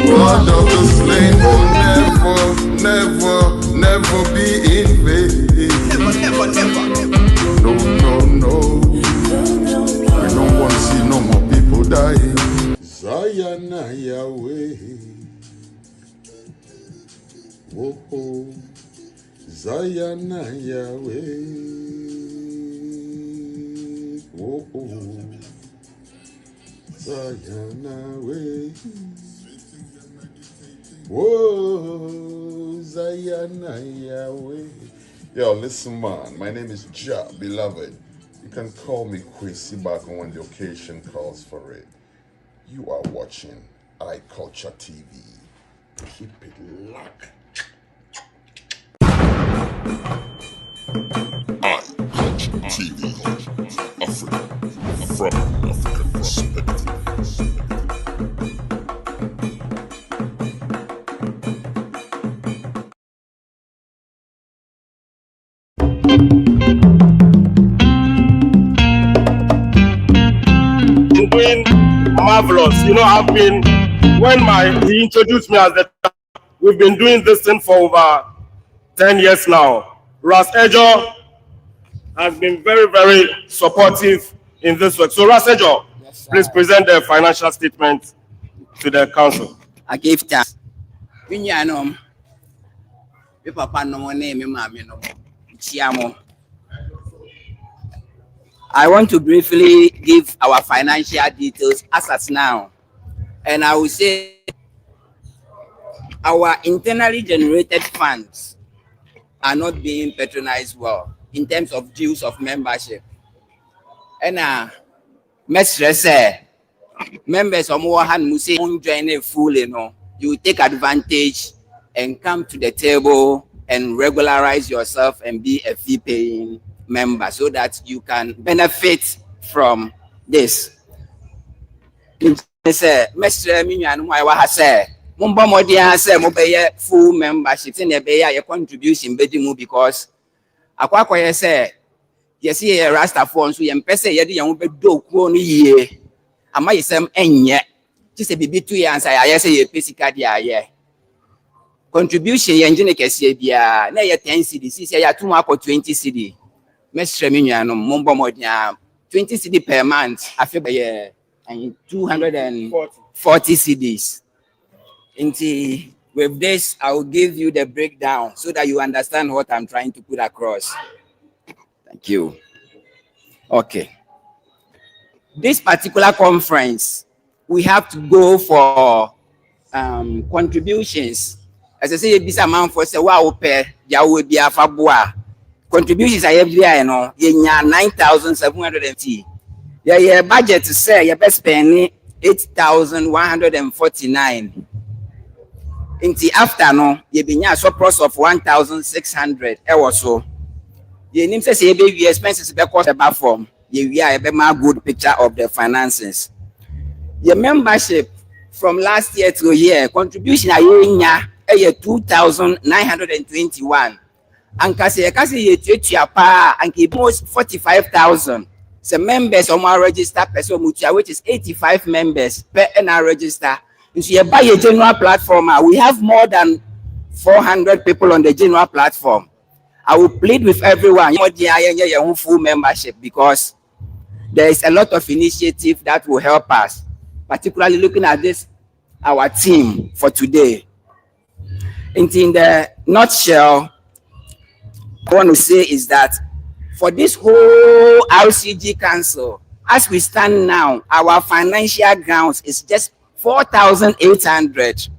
God of the slain will never be in vain. Never. No. I don't want to see no more people dying. Zion Yahweh. Whoa. Zion Yahweh. Whoa. Zion Yahweh. Whoa. Zion Yahweh. Yo, listen, man. My name is Ja, beloved. You can call me Kwesi back when the occasion calls for it. You are watching iCulture TV. Keep it locked. iCulture TV. Africa. From African perspective. Doing marvelous. I've been, he introduced me as we've been doing this thing for over 10 years now. Rastafari has been very, very supportive in this work. So Rastafari, yes, please present the financial statement to the council. I give thanks. I want to briefly give our financial details as at now. And I will say our internally generated funds are not being patronized well in terms of dues of membership. And members of Mohan Muse won't join it fully, you take advantage and come to the table and regularize yourself and be a fee-paying member so that you can benefit from this. Full membership in a contribution because yes, Rastafari so yem pese ye de yan be do ko no ye ama yesem enye ti se bibi tu ya ansa ya say ye pesika dia ye contribution ye ngine kese bia na ye 10 cedi si se ya tu akọ 20 cedi mestre me nua no mombo modia 20 cedi per month afi be ye 240 cedis. With this I will give you the breakdown so that you understand what I'm trying to put across. Thank you. Okay. This particular conference, we have to go for contributions. As I say, this amount for say, wow, there will be a fabua. Contributions I have here, 9,750. Your budget to say your best spending 8,149. In the afternoon, you be a surplus of 1,600 or so. The name says your expenses because about form. You have a good picture of the finances. Your membership from last year to year contribution a 2,921. And kasi ye and keep most 45,000. So members on our register person which is 85 members per NR register. If you buy a general platform, we have more than 400 people on the general platform. I will plead with everyone, full membership because there is a lot of initiative that will help us, particularly looking at this, our team for today. In the nutshell, I want to say is that for this whole RCG council, as we stand now, our financial grounds is just 4,800.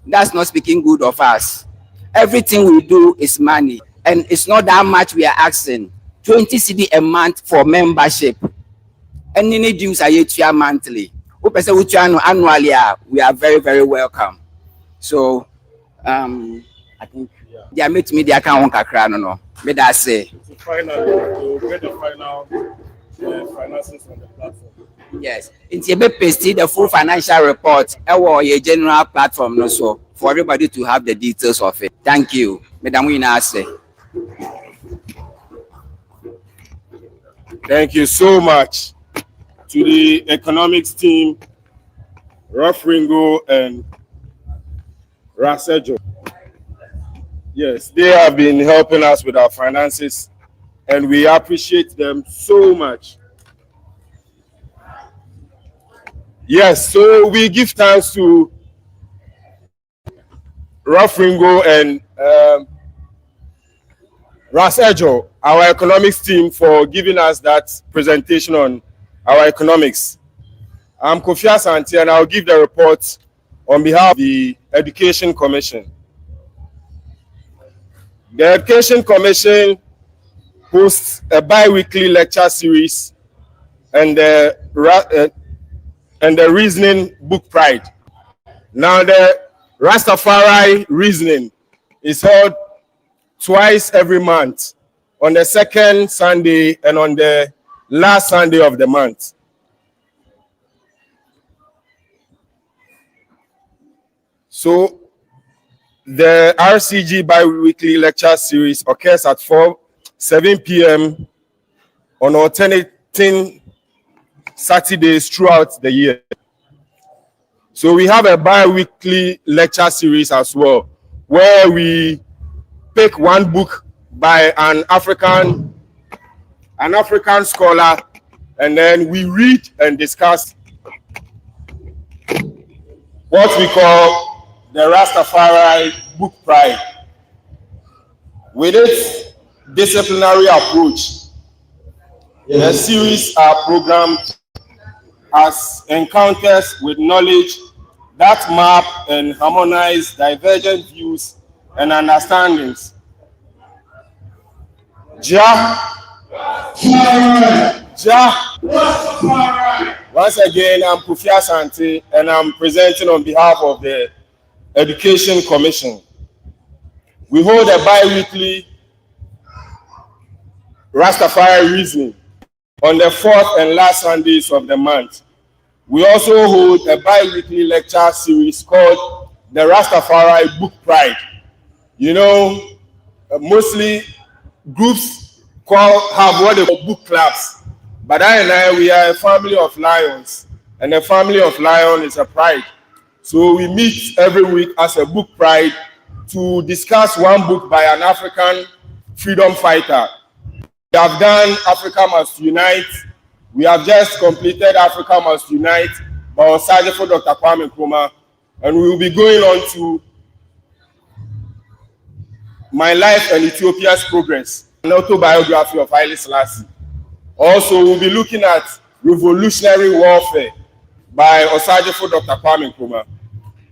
That's not speaking good of us. Everything we do is money. And it's not that much we are asking. 20 cedi a month for membership. And any dues are yet monthly. Annually, we are very, very welcome. So, I think they are meeting me. They can't no. But I say. To get the final finances on the platform. Yes, it's a bit pasty the full financial report or a general platform also for everybody to have the details of it. Thank you, Madam Winase. Thank you so much to the economics team, Rough Ringo and RCG. Yes, they have been helping us with our finances, and we appreciate them so much. Yes, so we give thanks to Rafringo and RCG, our economics team, for giving us that presentation on our economics. I'm Kofi Asante, and I'll give the report on behalf of the Education Commission. The Education Commission hosts a bi-weekly lecture series and the reasoning book Pride. Now, the Rastafari reasoning is held twice every month, on the second Sunday and on the last Sunday of the month. So the RCG bi-weekly lecture series occurs at 7 p.m. on alternating Saturdays throughout the year. So we have a bi-weekly lecture series as well, where we pick one book by an African scholar, and then we read and discuss what we call the Rastafari book Pride. With its disciplinary approach, the series are programmed as encounters with knowledge that map and harmonize divergent views and understandings. Once again, I'm Kofi Asante, and I'm presenting on behalf of the Education Commission. We hold a bi-weekly Rastafari reasoning on the fourth and last Sundays of the month. We also hold a bi-weekly lecture series called the Rastafari Book Pride. You know, mostly groups have what they call book clubs, but we are a family of lions, and a family of lions is a pride. So we meet every week as a book pride to discuss one book by an African freedom fighter. We have done Africa Must Unite. We have just completed Africa Must Unite by Osajefo Dr. Kwame Nkrumah, and we will be going on to My Life and Ethiopia's Progress, an autobiography of Haile Selassie. Also, we'll be looking at Revolutionary Warfare by Osajefo Dr. Kwame Nkrumah.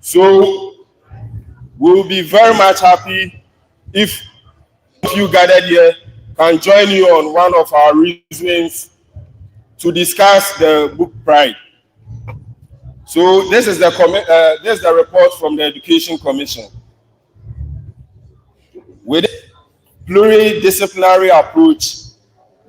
So we'll be very much happy if you gathered here can join you on one of our reasonings to discuss the book Pride. So this is the report from the Education Commission. With a pluridisciplinary approach,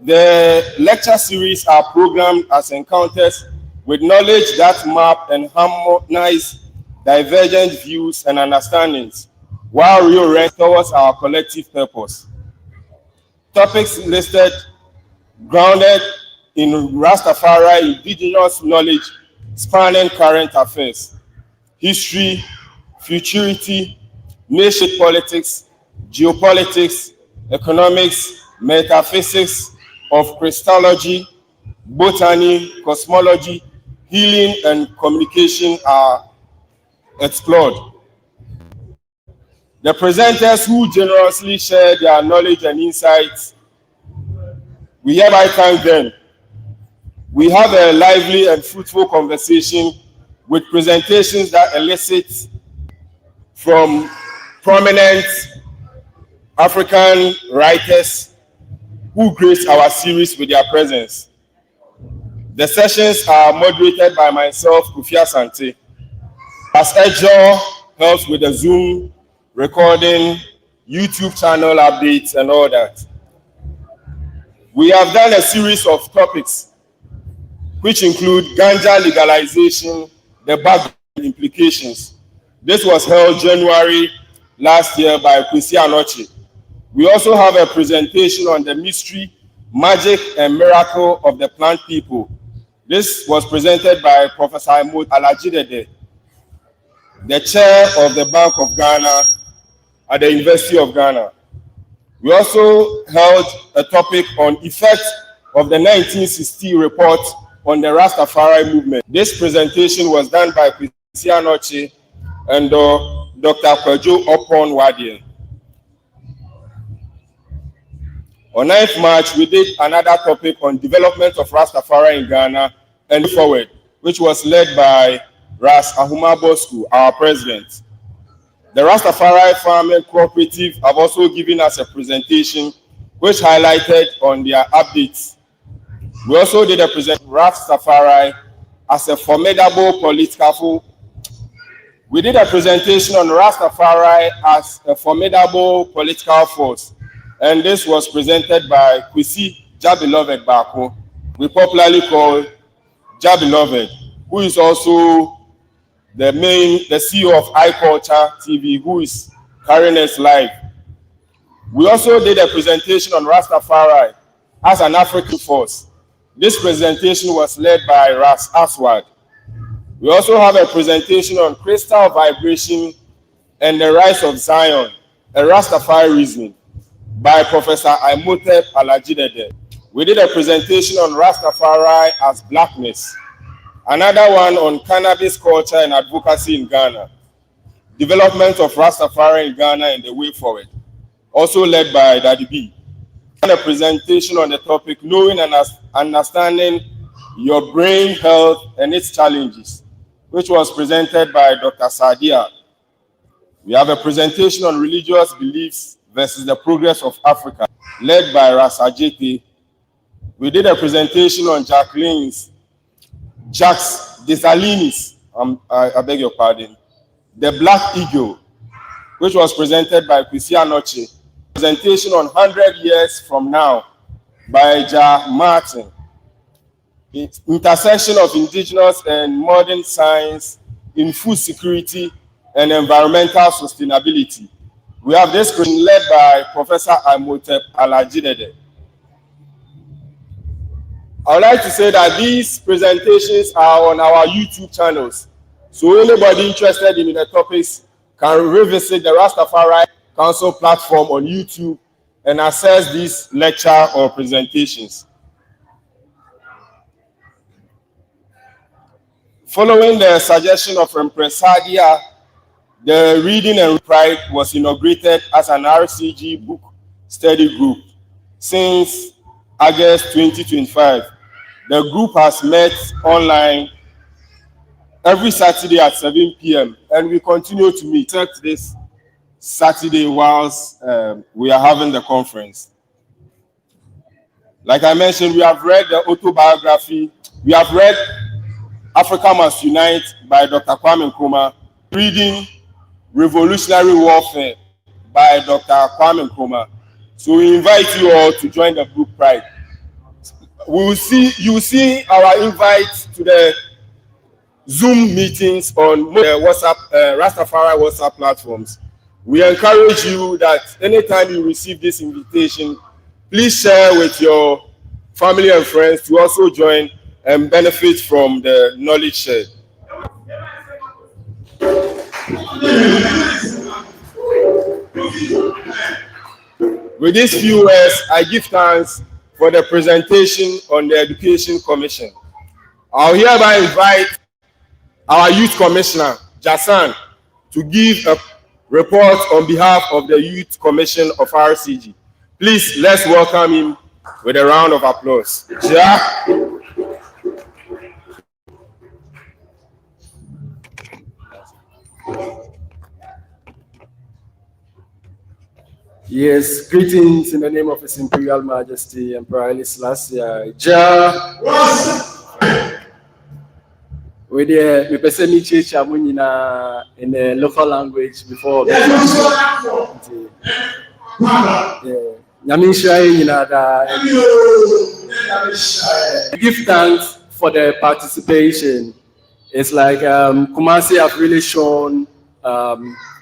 the lecture series are programmed as encounters with knowledge that map and harmonize divergent views and understandings, while reorient towards our collective purpose. Topics listed grounded in Rastafari indigenous knowledge spanning current affairs, history, futurity, nation politics, geopolitics, economics, metaphysics of Christology, botany, cosmology, healing, and communication are explored. The presenters who generously share their knowledge and insights, we hereby thank them. We have a lively and fruitful conversation with presentations that elicit from prominent African writers who grace our series with their presence. The sessions are moderated by myself, Kofi Asante. RCG helps with the Zoom recording, YouTube channel updates, and all that. We have done a series of topics which include ganja legalization, the background implications. This was held January last year by Kwesi Anochi. We also have a presentation on the mystery, magic, and miracle of the plant people. This was presented by Professor Alajidede. the chair of the Bank of Ghana at the University of Ghana. We also held a topic on effect of the 1960 report on the Rastafari movement. This presentation was done by Kwesi Anoche and Dr. Kwejo Opon-Wadie. On 9th March, we did another topic on development of Rastafari in Ghana and forward, which was led by Ras Ahuma Bosku, our president. The Rastafari Farming Cooperative have also given us a presentation which highlighted on their updates. We also did a presentation of Rastafari as a formidable political. We did a presentation on Rastafari as a formidable political force, and this was presented by Kwesi Jabeloved Bako, we popularly call Jabeloved, who is also the CEO of iCulture TV, who is carrying us live. We also did a presentation on Rastafari as an African force. This presentation was led by Ras Aswad. We also have a presentation on crystal vibration and the rise of Zion, a Rastafari reason, by Professor Imhotep Alajidede. We did a presentation on Rastafari as blackness. Another one on cannabis culture and advocacy in Ghana. Development of Rastafari in Ghana and the way forward. Also led by Daddy B. And a presentation on the topic, knowing and understanding your brain health and its challenges, which was presented by Dr. Sadia. We have a presentation on religious beliefs versus the progress of Africa, led by RCG. We did a presentation on Jacques Dessalines, I beg your pardon, the Black Eagle, which was presented by Kwesi Anoche. Presentation on 100 years from now by Ja Martin. Intersection of indigenous and modern science in food security and environmental sustainability. We have this led by Professor Imhotep Alajidede. I would like to say that these presentations are on our YouTube channels. So anybody interested in the topics can revisit the Rastafari Council platform on YouTube and access these lecture or presentations. Following the suggestion of Empress Sadia, the Reading and Pride was inaugurated as an RCG book study group since August 2025. The group has met online every Saturday at 7 p.m. and we continue to meet except this Saturday whilst we are having the conference. Like I mentioned, we have read the autobiography. We have read Africa Must Unite by Dr. Kwame Nkrumah, reading Revolutionary Warfare by Dr. Kwame Nkrumah. So we invite you all to join the group Pride. You will see our invite to the Zoom meetings on the WhatsApp, Rastafari WhatsApp platforms. We encourage you that anytime you receive this invitation, please share with your family and friends to also join and benefit from the knowledge shared. With these few words, I give thanks for the presentation on the Education Commission. I'll hereby invite our Youth Commissioner, Jasan, to give a report on behalf of the Youth Commission of RCG. Please, let's welcome him with a round of applause. Ja. Yes, greetings in the name of His Imperial Majesty Emperor Haile Selassie. Ja. We present each in the local language before. Give thanks for the participation. It's like Kumasi have really shown,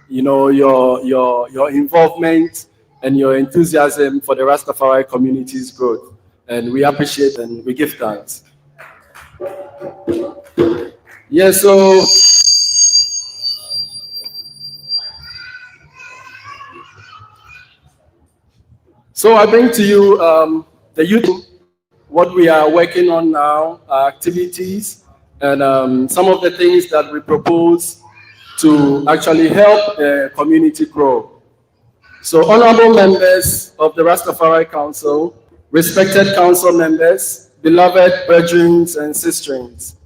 your involvement and your enthusiasm for the Rastafari community's growth, and we appreciate and we give thanks. Yes, so So I bring to you the youth, what we are working on now, our activities, and some of the things that we propose to actually help the community grow. So honorable members of the Rastafari Council, respected council members, beloved brethren and sisters,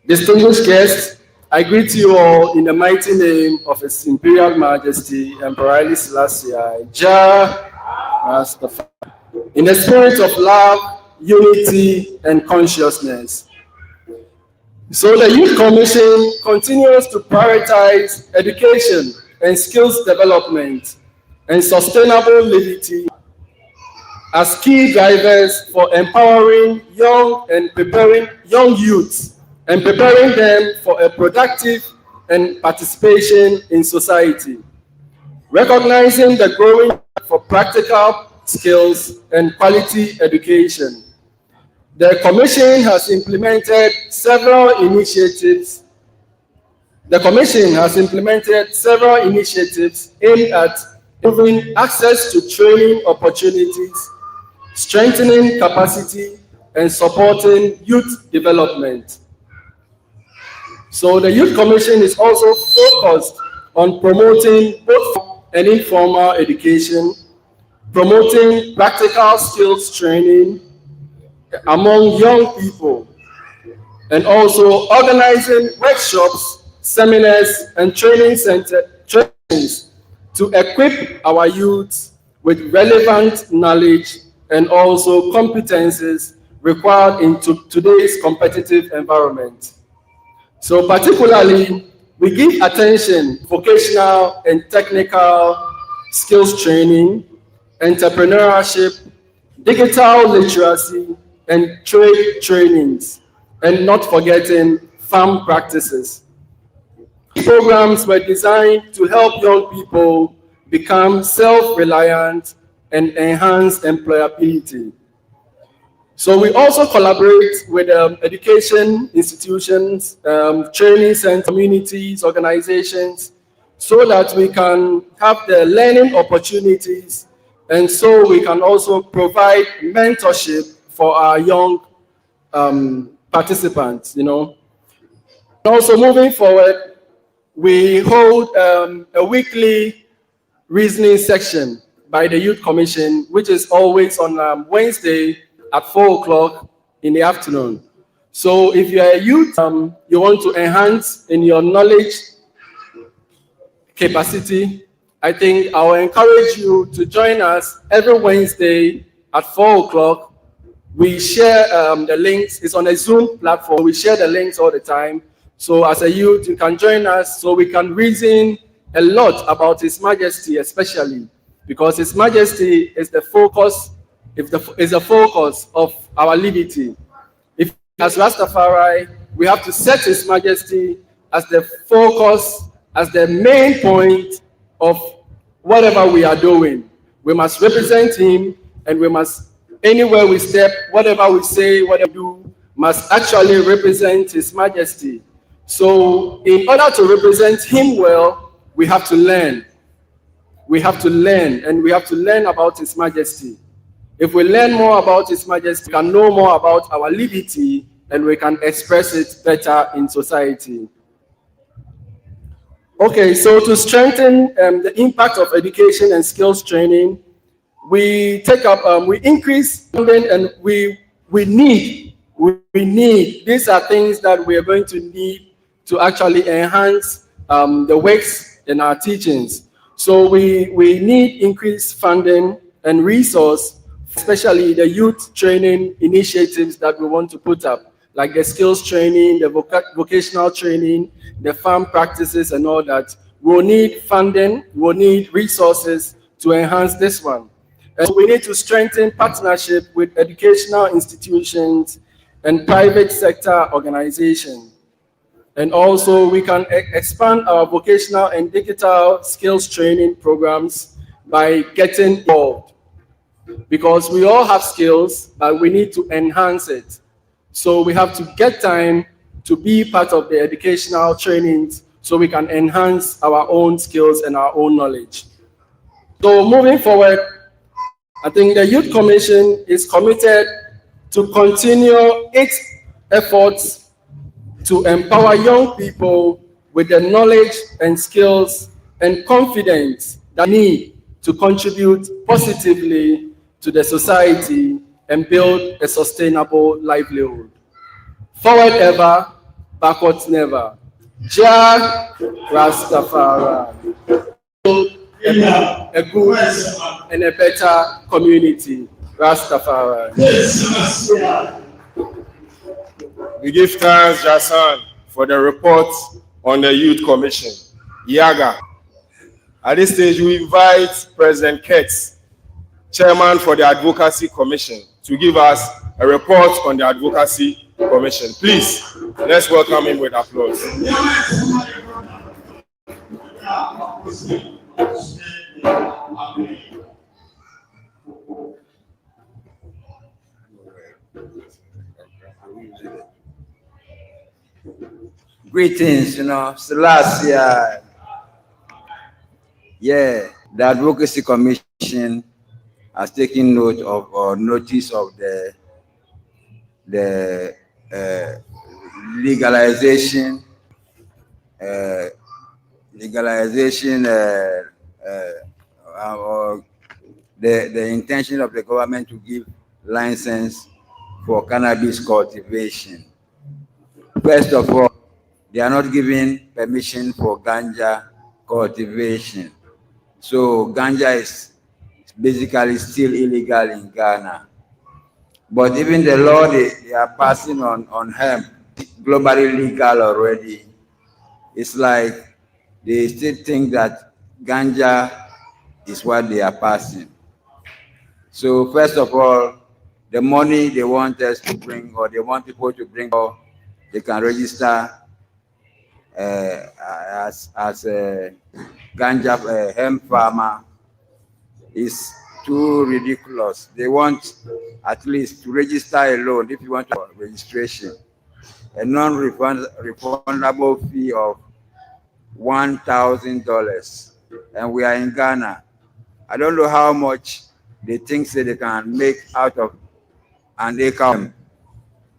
distinguished guests, I greet you all in the mighty name of His Imperial Majesty Emperor Haile Selassie Jah Rastafari, in the spirit of love, unity, and consciousness. So the Youth Commission continues to prioritize education and skills development and sustainable living as key drivers for empowering young and preparing young youths and preparing them for a productive and participation in society. Recognizing the growing need for practical skills and quality education, the Commission has implemented several initiatives. Aimed at improving access to training opportunities, strengthening capacity, and supporting youth development. So the Youth Commission is also focused on promoting both formal and informal education, promoting practical skills training among young people, and also organizing workshops, seminars, and trainings to equip our youths with relevant knowledge and also competences required in today's competitive environment. So particularly, we give attention to vocational and technical skills training, entrepreneurship, digital literacy, and trade trainings, and not forgetting farm practices. Programs were designed to help young people become self-reliant and enhance employability. So we also collaborate with education institutions, training centers, communities, organizations, so that we can have the learning opportunities, and so we can also provide mentorship for our young participants, Also moving forward, we hold a weekly reasoning section by the Youth Commission, which is always on Wednesday at 4 o'clock in the afternoon. So if you're a youth, you want to enhance in your knowledge capacity, I think I will encourage you to join us every Wednesday at 4 o'clock. We share the links. It's on a Zoom platform. We share the links all the time. So as a youth, you can join us so we can reason a lot about His Majesty, especially because His Majesty is the focus, is the focus of our liberty. If as Rastafari, we have to set His Majesty as the focus, as the main point of whatever we are doing. We must represent Him, and we must, anywhere we step, whatever we say, whatever we do, must actually represent His Majesty. So in order to represent Him well, we have to learn. We have to learn, and we have to learn about His Majesty. If we learn more about His Majesty, we can know more about our liberty, and we can express it better in society. Okay, so to strengthen the impact of education and skills training, we increase funding, and we need, these are things that we are going to need to actually enhance the works in our teachings. So we need increased funding and resource, especially the youth training initiatives that we want to put up, like the skills training, the vocational training, the farm practices and all that. We'll need funding, we'll need resources to enhance this one. And we need to strengthen partnership with educational institutions and private sector organizations. And also we can expand our vocational and digital skills training programs by getting involved. Because we all have skills, but we need to enhance it. So we have to get time to be part of the educational trainings so we can enhance our own skills and our own knowledge. So moving forward, I think the Youth Commission is committed to continue its efforts to empower young people with the knowledge and skills and confidence that need to contribute positively to the society and build a sustainable livelihood. Forward ever, backwards never. Jah Rastafari. A good and a better community. Rastafari. We give thanks, Jason, for the report on the Youth Commission. Yaga. At this stage, we invite President Ketz, Chairman for the Advocacy Commission, to give us a report on the Advocacy Commission. Please, let's welcome him with applause. Greetings, Selassie. Yeah, the Advocacy Commission has taken note of or notice of the legalization, or the intention of the government to give license for cannabis cultivation. First of all, they are not giving permission for ganja cultivation. So ganja is basically still illegal in Ghana. But even the law they are passing on hemp, globally legal already, it's like they still think that ganja is what they are passing. So first of all, the money they want us to bring, or they want people to bring, or they can register as a ganja hemp farmer, is too ridiculous. They want at least to register alone, if you want registration, a non-refundable fee of $1,000. And we are in Ghana. I don't know how much they think they can make out of an acre,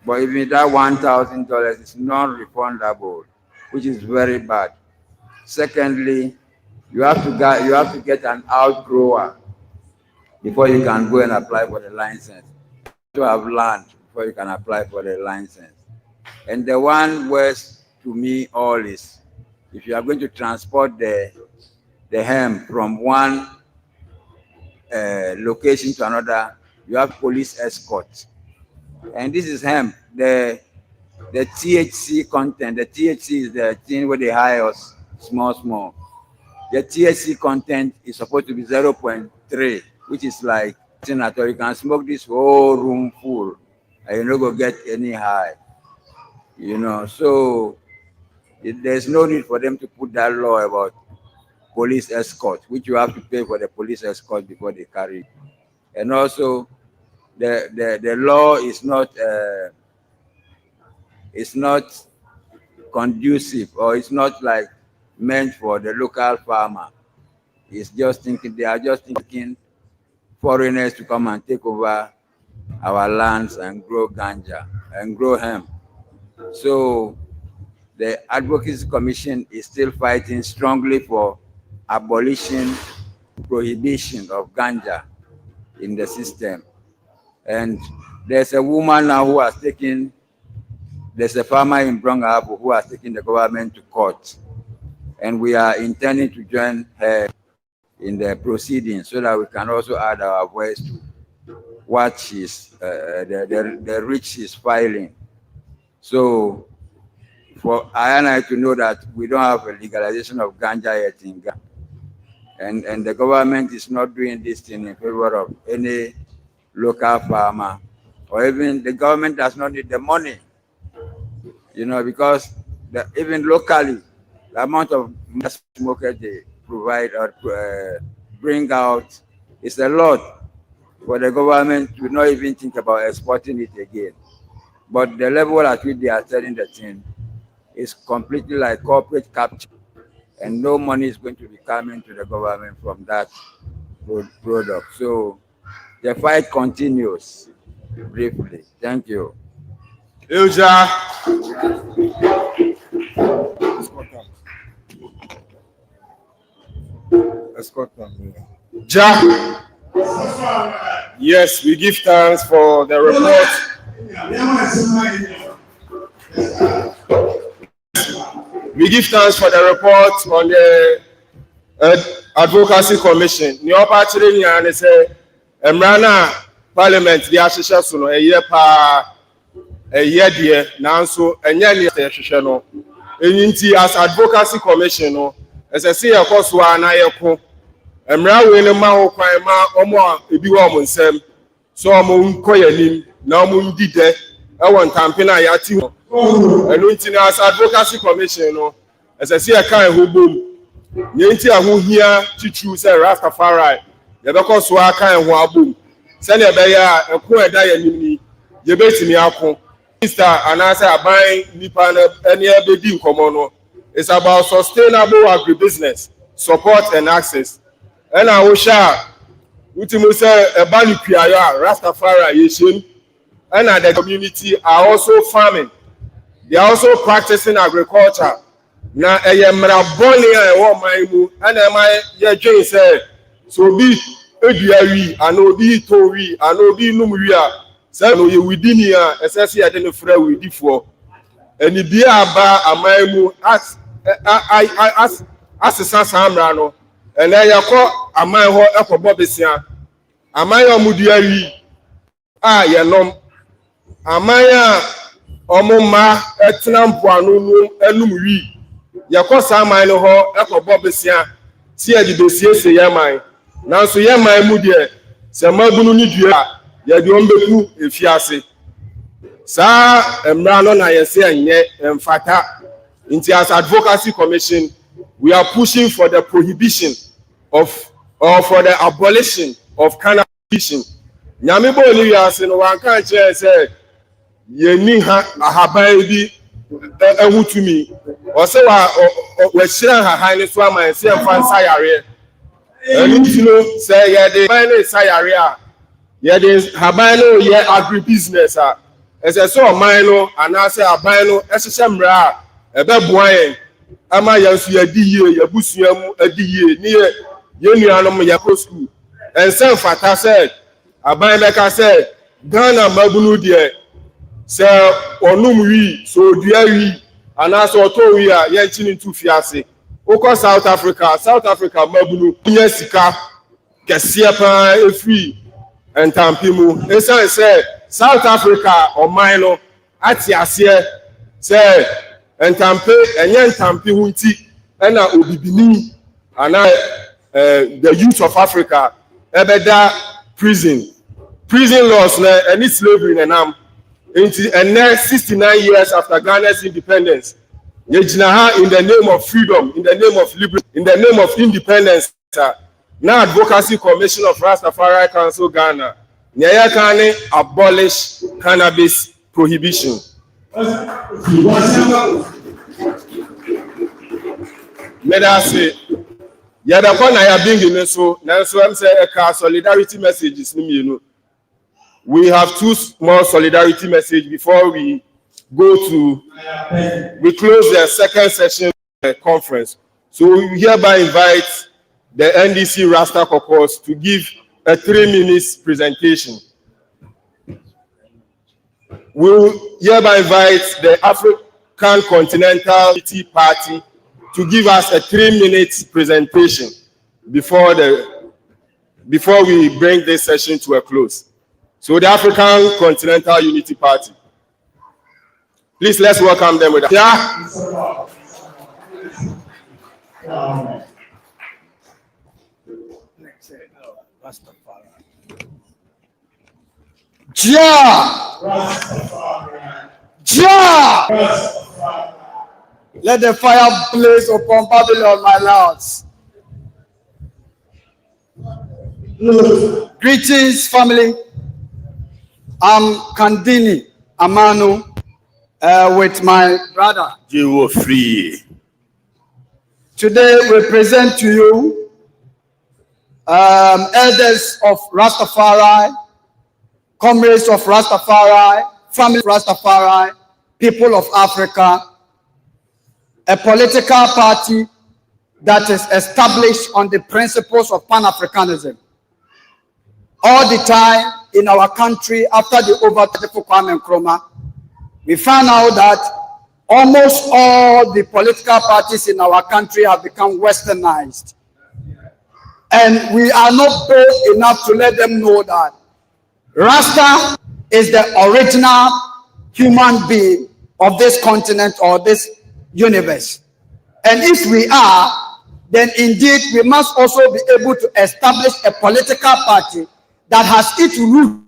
but even that $1,000 is non-refundable, which is very bad. Secondly, you have to get an outgrower before you can go and apply for the license. You have to have land before you can apply for the license. And the one worst to me all is, if you are going to transport the hemp from one location to another, you have police escort. And this is hemp. The THC content, the THC is the thing where they hire us small. The THC content is supposed to be 0.3, which is like, you can smoke this whole room full and you're not going to get any high. So there's no need for them to put that law about police escort, which you have to pay for the police escort before they carry it. And also, the law is not conducive, or it's not like meant for the local farmer. They are just thinking foreigners to come and take over our lands and grow ganja and grow hemp. So the Advocacy Commission is still fighting strongly for prohibition of ganja in the system. And there's a woman now there's a farmer in Brongahabo who has taken the government to court. And we are intending to join her in the proceedings so that we can also add our voice to what the reach is filing. So for I and I to know that we don't have a legalization of ganja yet in Ghana. And the government is not doing this thing in favor of any local farmer, or even the government does not need the money, because even locally, the amount of smokers they provide or bring out is a lot for the government to not even think about exporting it again. But the level at which they are selling the thing is completely like corporate capture, and no money is going to be coming to the government from that product. So the fight continues. Briefly. Thank you. Ilja. Ja. Yes, we give thanks for the report. We give thanks for the report on the Advocacy Commission. New opportunity and say, Emrana Parliament, the association, a year dear, Nanso, and Yanni Association. As Advocacy Commission, as I see a course one, I echo. Emra wele ma ho kwan ma omo ebi wo mo nsem so omo nkoyanim na omo ndide e won campaign a yati ho enu nti as Advocacy Commission no esese e kan ho bom nye nti ahohia chichu se Rastafari ye be ko so akan ho abom se na be ya eko eda ya nimni ye betimi akon Mr. Anasa aban nipa na ene be di nkomo no. It's about sustainable agri-business support and access. And I will share with you say a Balupiaya, Rastafari, Yeshin, and the community are also farming. They are also practicing agriculture. Now, I am Rabonia and Maimu, and I am say, so be Ediari, and Obi Tori, and Obi Numuria, so you within here, essentially, I didn't fret with you for. And if you are Amaimu, as a Samrano. And then you call a man who up for Bobisia. Amaya Mudiari. Yanom. Amaya Omoma Etnam Puanu Elumri. Yako Samino ho up for Bobisia. See a dossier say Yamai. Now so Yamai Mudia. Samabunu Nidia. Yadumbeku if Yasi. Sa Emrano Nayase and Ye and Fata. Into as Advocacy Commission, we are pushing for the prohibition of or for the abolition of cannabis fishing. Nyamibo Elias in one country said, Yeni ahabai bi ehutumi. Ose we share her highness swama and say fan sayare. Elutino say ye de mine sayare. Ye de habano ye agri-business a. Ese so mine and I say abano essemra ebe boyen. Ama yansu yadi ye yabusuamu adi ye ni yenuanom yakro school and sen fata said aban beka said Ghana mabunu de se onum wi so dua wi ana so to wi a ye nchini ntu fiase ukọ South Africa mabunu nye sika kese pa efri entampimu esan say South Africa o mine ati ase say entampe enye entampi hunti na obibini ana the youth of Africa ebeda prison laws na any slavery na nam into and next 69 years after Ghana's independence yejina ha in the name of freedom, in the name of liberty, in the name of independence now Advocacy Commission of Rastafari Council Ghana nyaya kane abolish cannabis prohibition. Medase yada kona ya bingi neso nanso am say eka solidarity messages ni mienu. We have two small solidarity messages before we go to we close the second session of the conference. So we hereby invite the NDC Rasta caucus to give a 3-minute presentation. We will hereby invite the African Continental Unity Party to give us a 3-minute presentation before we bring this session to a close. So the African Continental Unity Party. Please let's welcome them with a Let the fire blaze upon Babylon, my lords. Greetings, family. I'm Kandini Amanu with my brother. You were free. Today we present to you elders of Rastafari, comrades of Rastafari, family of Rastafari, people of Africa, a political party that is established on the principles of Pan-Africanism. All the time in our country, after the overthrow of Kwame Nkrumah, we found out that almost all the political parties in our country have become westernized. And we are not bold enough to let them know that Rasta is the original human being of this continent or this universe. And if we are, then indeed we must also be able to establish a political party that has its root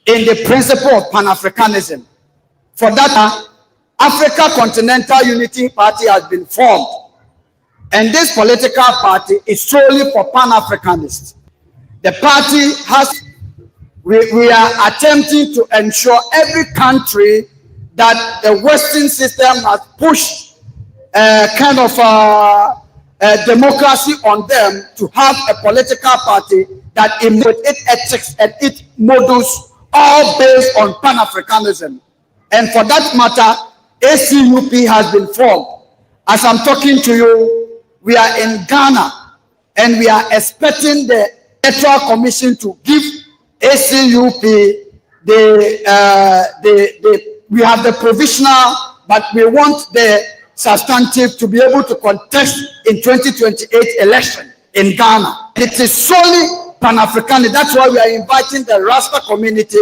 in the principle of Pan-Africanism. For that, Africa Continental Unity Party has been formed. And this political party is solely for Pan-Africanists. The party has, we are attempting to ensure every country that the Western system has pushed a kind of democracy on them to have a political party that with its ethics and its models all based on Pan-Africanism. And for that matter, ACUP has been formed. As I'm talking to you, we are in Ghana and we are expecting the Electoral Commission to give ACUP we have the provisional, but we want the substantive to be able to contest in 2028 election in Ghana. It is solely Pan-African. That's why we are inviting the Rasta community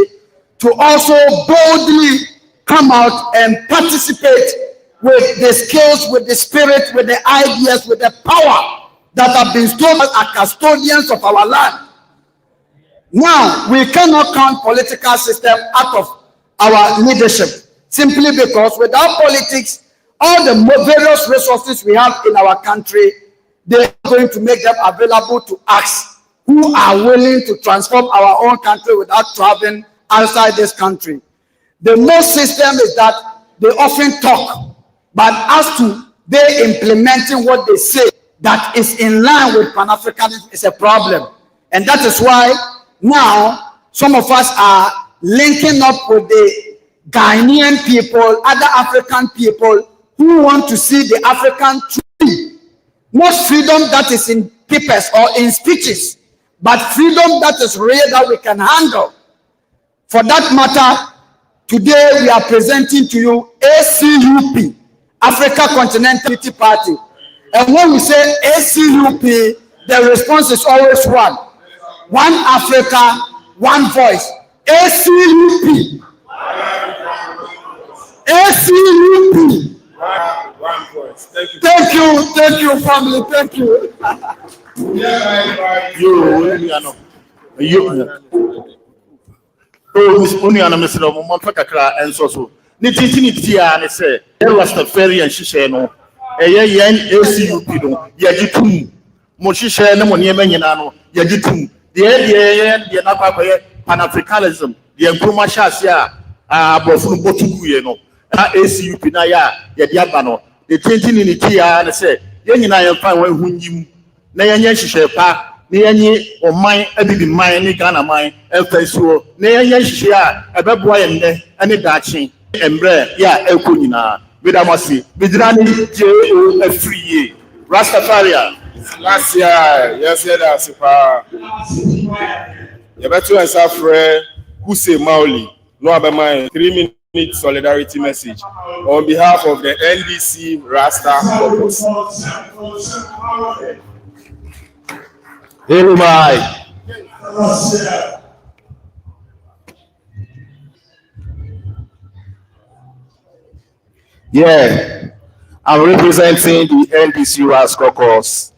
to also boldly come out and participate with the skills, with the spirit, with the ideas, with the power that have been stored as custodians of our land. Now, we cannot count political system out of our leadership, simply because without politics, all the various resources we have in our country, they are going to make them available to us who are willing to transform our own country without traveling outside this country. The most system is that they often talk, but as to they implementing what they say that is in line with Pan-Africanism is a problem. And that is why now some of us are linking up with the Ghanaian people, other African people who want to see the African tree. Not freedom that is in papers or in speeches, but freedom that is real that we can handle. For that matter, today we are presenting to you ACUP, Africa Continental Unity Party. And when we say ACUP, the response is always one. One Africa, one voice. ACUP. ACUP. One voice. Thank you. Thank you, family. Thank you. Rastafari and Shisha no. ACUP no. Yajitum. Moshisha no Yemenano. Yajitum. The Pan-Africanism. The Nkrumah Shasia. Bofun Botugu no. ACUP na ya Yadiabano. The 20 in the Tia and say, Yenina fine when you na yanya Shisha pa. Ni or mine, I did mine, any Ghana mine, and so, Naya Shia, a bad boy and a daching, and bread, ya, El Kunina, Vidamasi, Vidrani, J.O. a free year. Rastafari. Last year, yes, that's super. You better as a friend who say Mauli, no other mind, 3-minute solidarity message on behalf of the NDC Rasta Caucus. Yeah, I'm representing the NDC Rasta Caucus.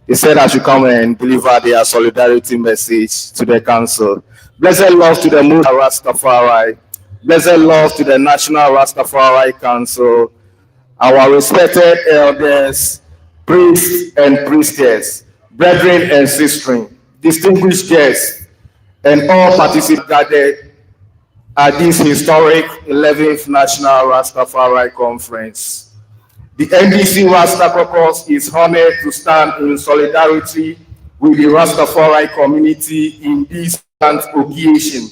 They said I should come and deliver their solidarity message to the council. Blessed love to the Musa Rastafari. Blessed love to the National Rastafari Council, our respected elders, priests and priestess, brethren and sisters, distinguished guests, and all participants gathered at this historic 11th National Rastafari Conference. The NDC Rasta Caucus is honored to stand in solidarity with the Rastafari community in this occasion.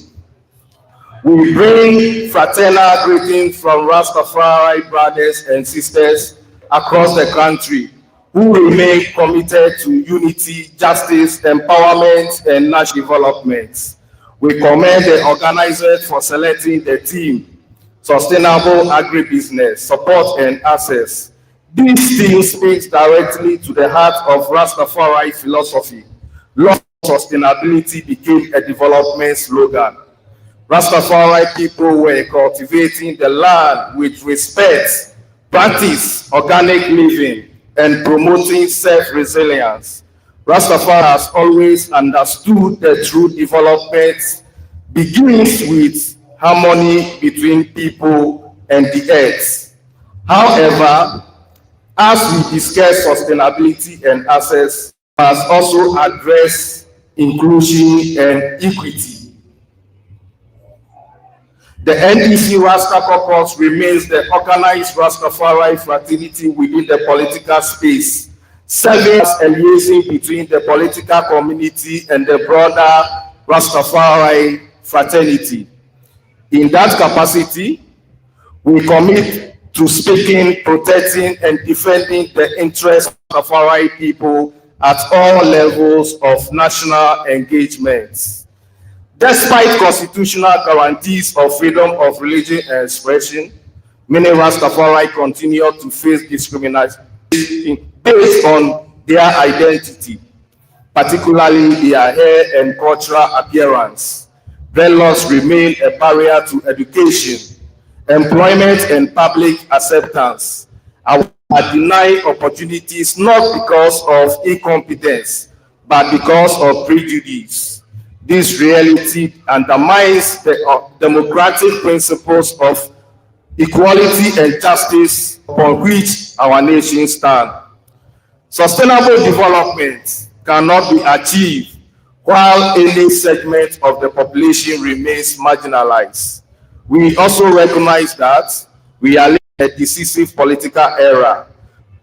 We bring fraternal greetings from Rastafari brothers and sisters across the country who remain committed to unity, justice, empowerment, and national development. We commend the organizers for selecting the theme, Sustainable Agri-business, Support and Access. This theme speaks directly to the heart of Rastafari philosophy. Love sustainability became a development slogan. Rastafari people were cultivating the land with respect, practice organic living, and promoting self-resilience. Rastafari has always understood that true development begins with harmony between people and the earth. However, as we discuss sustainability and access, we must also address inclusion and equity. The NDC Rasta Caucus remains the organized Rastafari fraternity within the political space, serving as a liaison between the political community and the broader Rastafari fraternity. In that capacity, we commit to speaking, protecting, and defending the interests of Rastafari people at all levels of national engagements. Despite constitutional guarantees of freedom of religion and expression, many Rastafari continue to face discrimination based on their identity, particularly their hair and cultural appearance. Dreadlocks remain a barrier to education, employment, and public acceptance. And are denied opportunities not because of incompetence, but because of prejudice. This reality undermines the democratic principles of equality and justice upon which our nation stands. Sustainable development cannot be achieved while any segment of the population remains marginalized. We also recognize that we are in a decisive political era.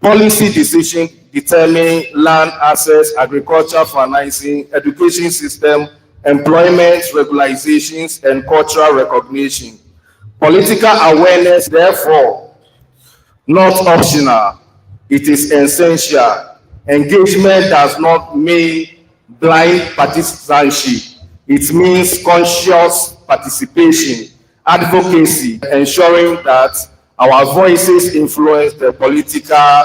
Policy decisions determine land access, agriculture financing, education system, employment regularizations, and cultural recognition. Political awareness, therefore, not optional. It is essential. Engagement does not mean blind partisanship. It means conscious participation, advocacy, ensuring that our voices influence the political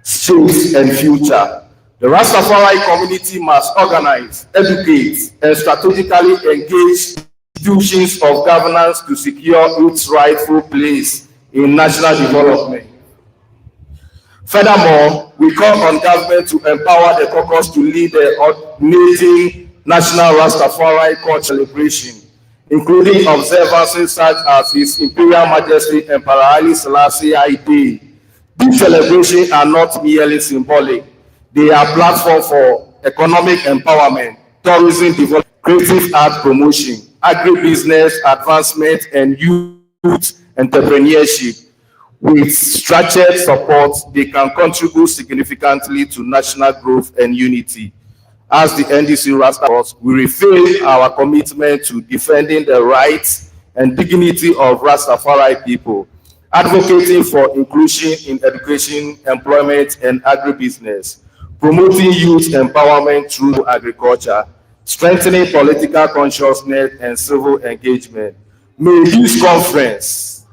shapes and future. The Rastafari community must organize, educate, and strategically engage institutions of governance to secure its rightful place in national development. Furthermore, we call on government to empower the caucus to lead the ordinating national Rastafari culture celebration, including observances such as His Imperial Majesty Emperor Haile Selassie I Day. These celebrations are not merely symbolic. They are platforms for economic empowerment, tourism development, creative art promotion, agribusiness advancement, and youth entrepreneurship. With structured support, they can contribute significantly to national growth and unity. As the NDC Rasta, we reaffirm our commitment to defending the rights and dignity of Rastafari people, advocating for inclusion in education, employment, and agribusiness, promoting youth empowerment through agriculture, strengthening political consciousness and civil engagement. May this conference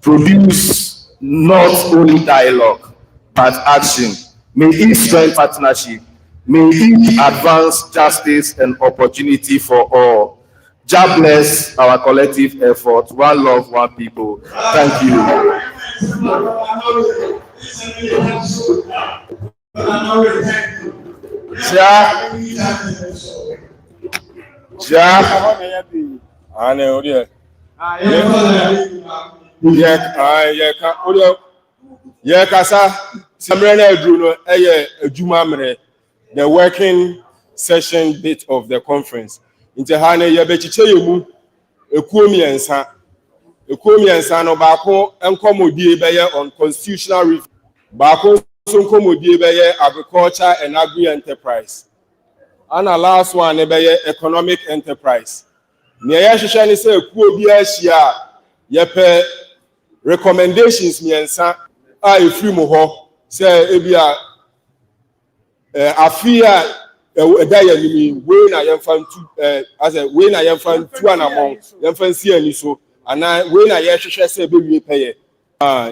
produce not only dialogue, but action. May it strengthen partnership. May it advance justice and opportunity for all. God bless our collective effort. One love, one people. Thank you. The working session bit of the conference. Intehane yebechiche yemu ekuomiensa no bako enkomodie beye on constitutional review bako nkomodie bɛyɛ agriculture and agri enterprise. And the last one bɛyɛ economic enterprise. Nea yɛhwehwɛ ne sɛ ekuo bi ahyia yɛpɛ recommendations mmiɛnsa a efiri mu hɔ sɛ ebi a afi a ɛda yɛ anim wei na yɛmfa ntu asɛ wei na yɛmfa ntu anamɔn yɛmfa nsi ani so anaa wei na yɛhwehwɛ sɛ ebewie pɛyɛ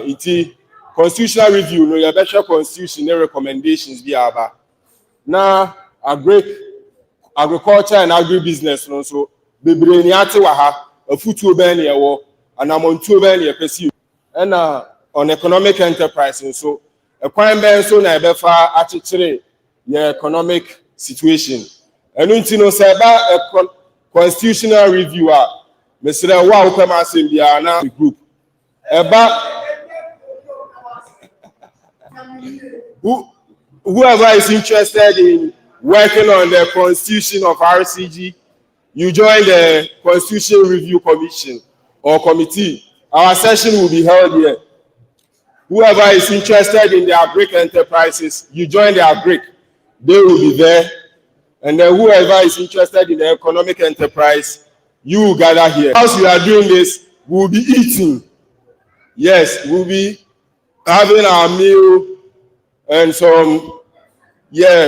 nti constitutional review no yɛbɛhwɛ constitution ne recommendations bi aba na agriculture and agri-business no nso bebree ni ate wɔ ha afutuo bɛn ne yɛwɔ anamontuo bɛn ne yɛpɛ si ɛna on economic enterprise nso ɛkwan bɛn nso na yɛbɛfa akyekyere yɛ economic situation ɛno nti no sɛ ɛba constitutional review a mesrɛ wo a wopɛ ma asɛm biara na group ɛba whoever is interested in working on the constitution of RCG, you join the Constitution Review Commission or committee. Our session will be held here. Whoever is interested in the Agric enterprises, you join the Agric. They will be there. And then whoever is interested in the economic enterprise, you will gather here. As we are doing this, we will be eating. Yes, we will be having our meal and some. Yeah,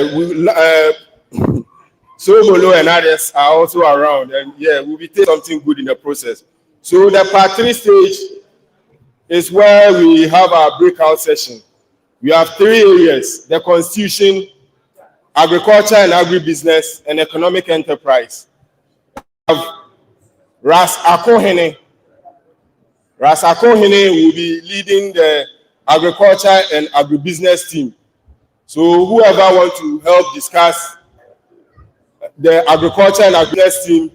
Sobolo and others are also around, and yeah, we'll be taking something good in the process. So the part 3 stage is where we have our breakout session. We have 3 areas: the constitution, agriculture and agribusiness, and economic enterprise. We have Ras Akohene. Ras Akohene will be leading the agriculture and agribusiness team. So whoever wants to help discuss the agriculture and agribusiness team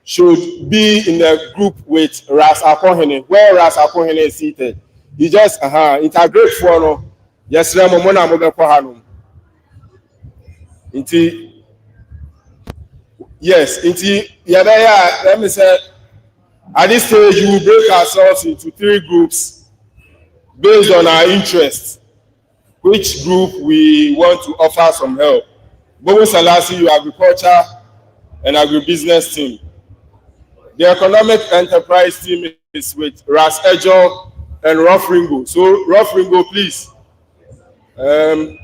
should be in the group with Ras Akohene, where Ras Akohene is seated. He just integrate for no. Yes, Ramona Mobekohanum. Yes, Yadaya, let me say, at this stage, we will break ourselves into 3 groups based on our interests. Which group we want to offer some help. Bobo Salasi, you agriculture and agribusiness team. The economic enterprise team is with Ras Ejo and Rough Ringo. So Rough Ringo, please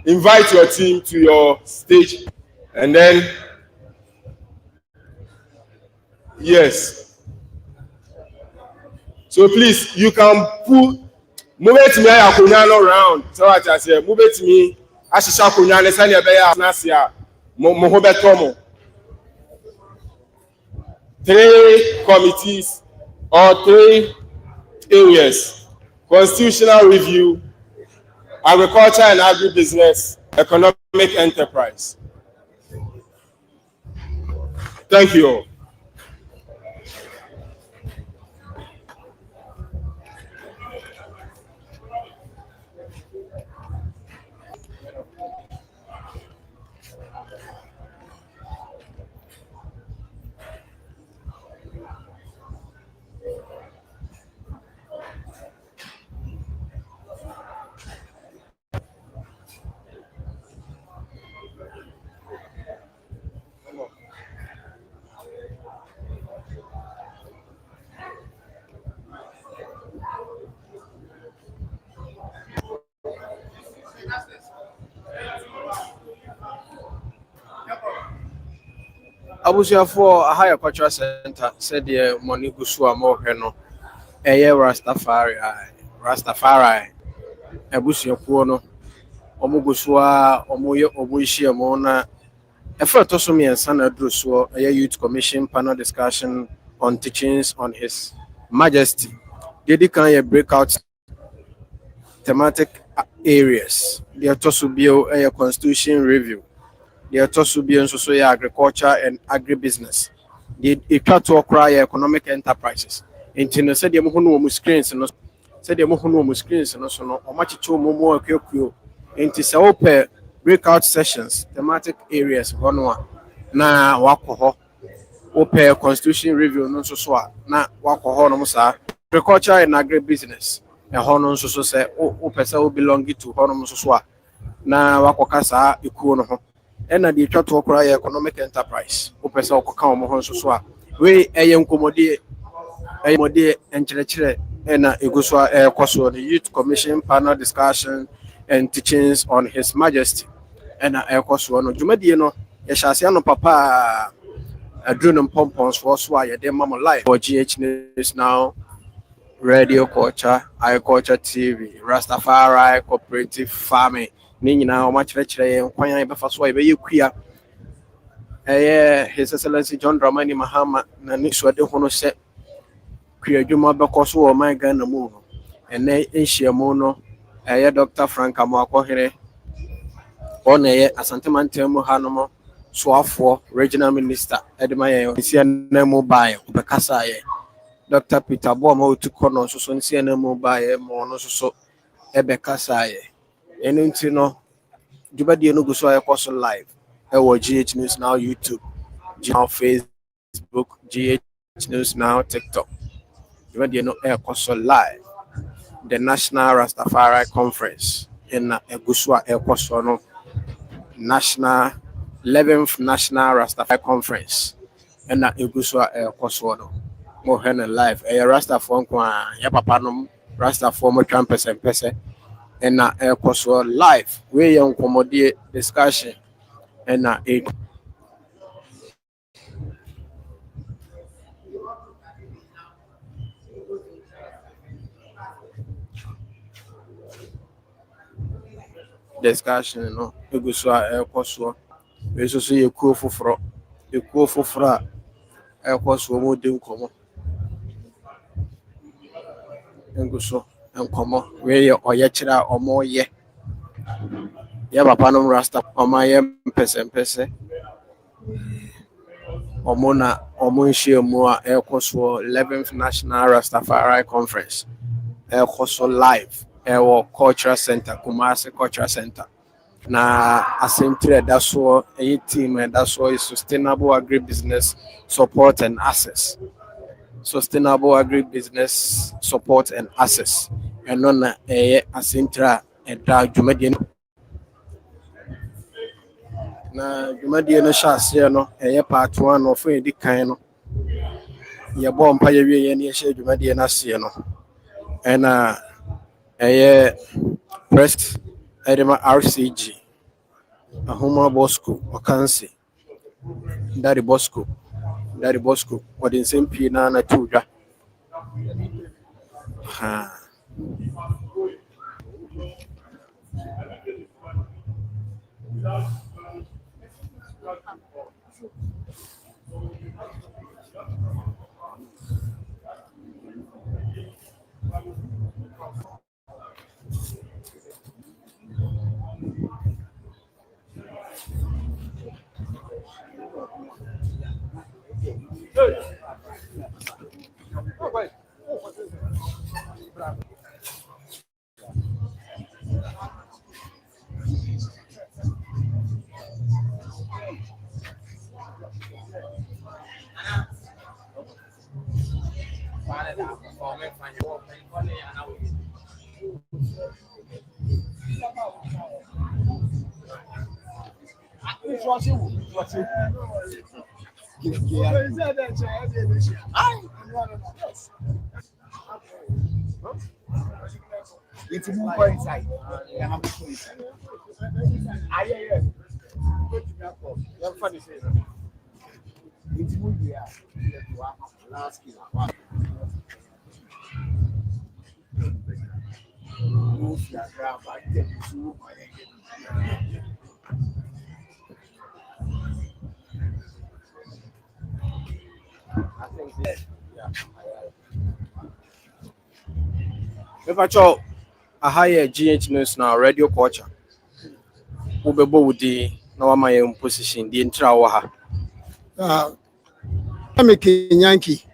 invite your team to your stage. And then, yes. So please, you can put move it to me around. So what I say, move it to me. I should shout on your send your bear nasia. Mohobetomo. 3 committees or 3 areas: constitutional review, agriculture and agribusiness, economic enterprise. Thank you all. Abusuafo a higher cultural center said the money gusua mo hweno eye Rastafari abusuafo no omo gusua omo ye obohia mo na efa to so miensa na adroso eye youth commission panel discussion on teachings on his majesty. They can a breakout thematic areas. They are to be a constitution review. They are to be also agriculture and agribusiness. They try to acquire economic enterprises. Intino said the Mohunu screens and said the Mohunu screens and also no much more Kyoku into Saope breakout sessions, thematic areas, Honua, na Wakoho, Ope constitution review, no so na Wakoho, Musa, agriculture and agribusiness. A Honon so say, Opesa belonging to Honomuswa. na wakoka saa ekuo no ho ena de twa to kora economic enterprise opese okoka omo ho nso so a we eye nkomode enkyerɛkyerɛ ena eguso ekoso the youth commission panel discussion and teachings on his majesty ena ekoso no dwumadie no ye hyase no papa adrone pompons for so a ye de mama live for GH News Now, Radio Culture, Agriculture TV, Rastafari Cooperative Farming. Ni nyina o ma kyerɛkyerɛ yɛn kwan yɛn bɛfa so a yɛbɛyɛ kua His Excellency John Dramani Mahama na ni so de ho no sɛ kua dwuma bɛkɔ so wɔ man Ghana mu no ɛnɛ nhyiamu no Dr. Frank Amoakohere ɔna Asante Mantam mu ha no mo soafoɔ regional minister edema yɛn isia na mu bae bɛkasa yɛ Dr. Peter Boamah Otokunor so so isia na mu bae mo no so so bɛkasa yɛ enu nti no dwumadie no go so ayɛkɔ live ɛwɔ GH News Now YouTube, Now Facebook, GH News Now TikTok. Dwumadie no ɛkɔ so live. The National Rastafari Conference in Egusua ɛkɔ no National 11th National Rastafari Conference in Egusua ɛkɔ no mo hɛn live Rastafari kwa ya papa no Rastafari mo twan pɛsɛmpɛsɛ and ɛkɔ live we yɛn nkɔmmɔdie discussion and discussion no egusua ɛkɔ we so so yɛkuo foforɔ a ɛkɔ mo de nkɔmmɔ nguso nkɔmmɔ we yɛ ɔyɛkyerɛ a ɔmo yɛ ya papa no Rasta ɔma yɛ mpɛsɛmpɛsɛ ɔmo na ɔmo nhyiamu a ɛkɔ 11th National Rastafari Conference ɛkɔ live ɛwɔ Cultural Center, Kumasi Cultural Center. Na asɛmtire ɛda so ɛyɛ team ɛda so is Sustainable Agri-business Support and Access. Sustainable Agri-business Support and Access. Ɛno na ɛyɛ asɛmtire a ɛda dwumadie no. Na dwumadie no hyɛ aseɛ no ɛyɛ part 1 of edi kan no. Yɛbɔ mpa yɛwie yɛn ne yɛhyɛ dwumadie no aseɛ no. Ɛna press edema RCG Ahoma Bosco Okansi Daddy Bosco what in same pina na tuja ha It's more inside. Mepacho a higher GH News Now Radio Culture. Ubebo wudi na wama ye position the intra wa ha. I'm a Kenyanki.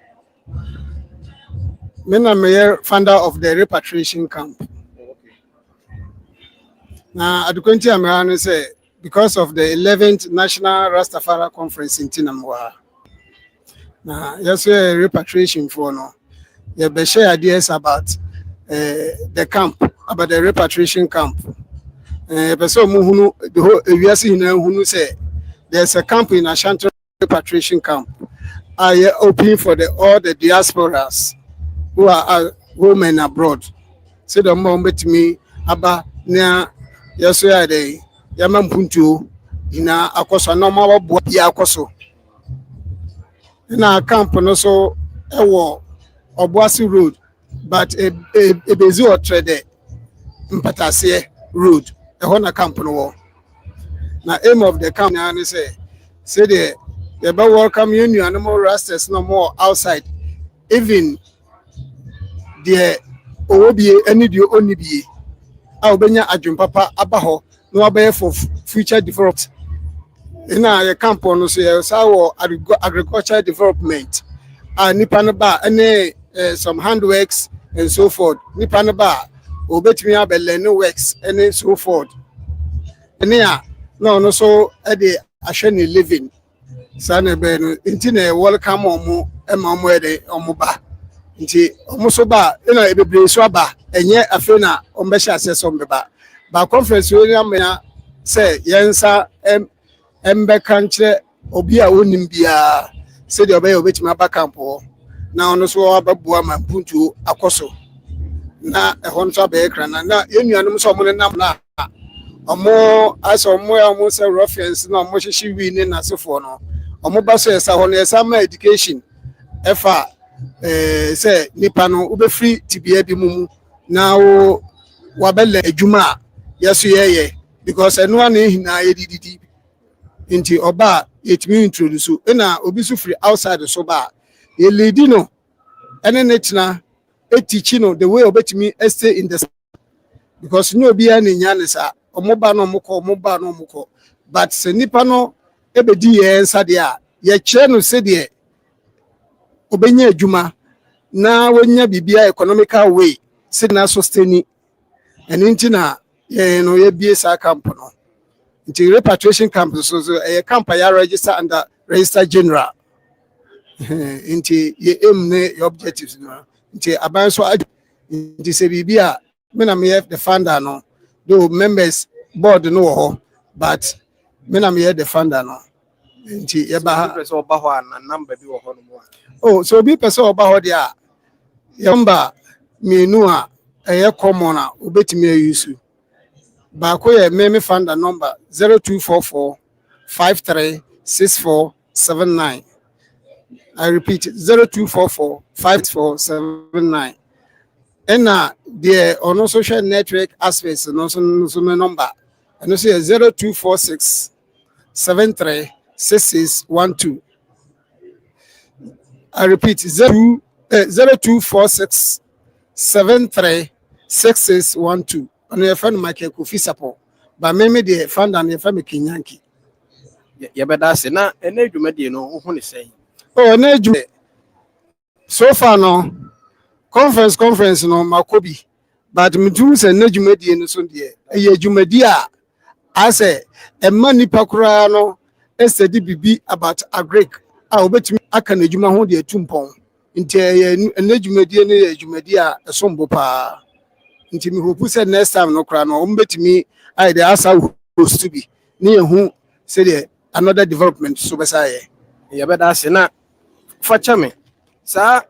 I'm a founder of the repatriation camp. Now, at the country I'm say because of the 11th National Rastafari Conference in Tinamwa. Now, yes, repatriation for no. You share ideas about the camp, about the repatriation camp. person who the whole aviation who say there's a camp in Ashanti repatriation camp. I open for all the diasporas who are women abroad. So the moment me aba near yesterday day yaman puntu ina akoso normal bo ya akoso na camp no so ewo Obuasi road but a bezi or trade mpatase road na camp no wo na aim of the camp na say the welcome you animal rasters no more outside even the obi any the only be a obenya adwum papa abaho no abaye for future development in a camp no so say agricultural development nipa no ba any some handworks and so forth nipa no ba obetimi abele works and so forth enia no so e dey ahwe living sana be no nti na welcome omo omo e dey omo ba nti omo so ba na ebebre so aba enye afi na omo be sha so ba conference we na say yensa embe kanche obi a wonim bia say the obey obetimi aba camp na ono so ababu ama puntu akoso na ehon so be ekra na yenuanum so mo nam na omo aso omo say reference na omo hyehi wi ni na sefo no omo ba so esa hono esa ma education efa say nipa no ube free tibia bi mumu na wo wabele adwuma yeso yeye because eno ana hina yedididi nti oba yetimi introduce na obi so free outside so ba ye lady no ene netina teach no the way obetimi stay in the because no obi an nya ne sa omoba no moko but se nipa no ebedi ye nsa de a ye kire no se de obenya adwuma na wonya bibia economical way se na sustain and ntina ye no ye bie sa camp no nti repatriation camp so a camp ya register under register general nti ye aim ne your objectives no nti aban so nti se bibia me na me the founder no do members board no ho but me na me the founder no nti ye ba person oba ho na number bi wo ho no mo oh so bi person oba ho dia yamba menu a eye common a obetimi ayusu ba ko ye me founder number 0244 536479. I repeat 0244 5479. And the on social network aspects no number and also 0246 736612. I repeat 0246 736612. And your friend Michael Kofi support. But maybe the fund and your family Kinyanki. ye beda se na ene adwumade no ho ne sei Oh, na adwuma so far no conference no makobi but me do say na adwumade no so de e adwumade a say e mani pakura no e study bibi about agric a obetimi aka na adwuma ho de atumpon nti na adwumade no e adwumade a esombo pa nti me hope say next time no kra no ombetimi ai de asa host to be ne hu say de another development so besaye ye beda se na facha me sa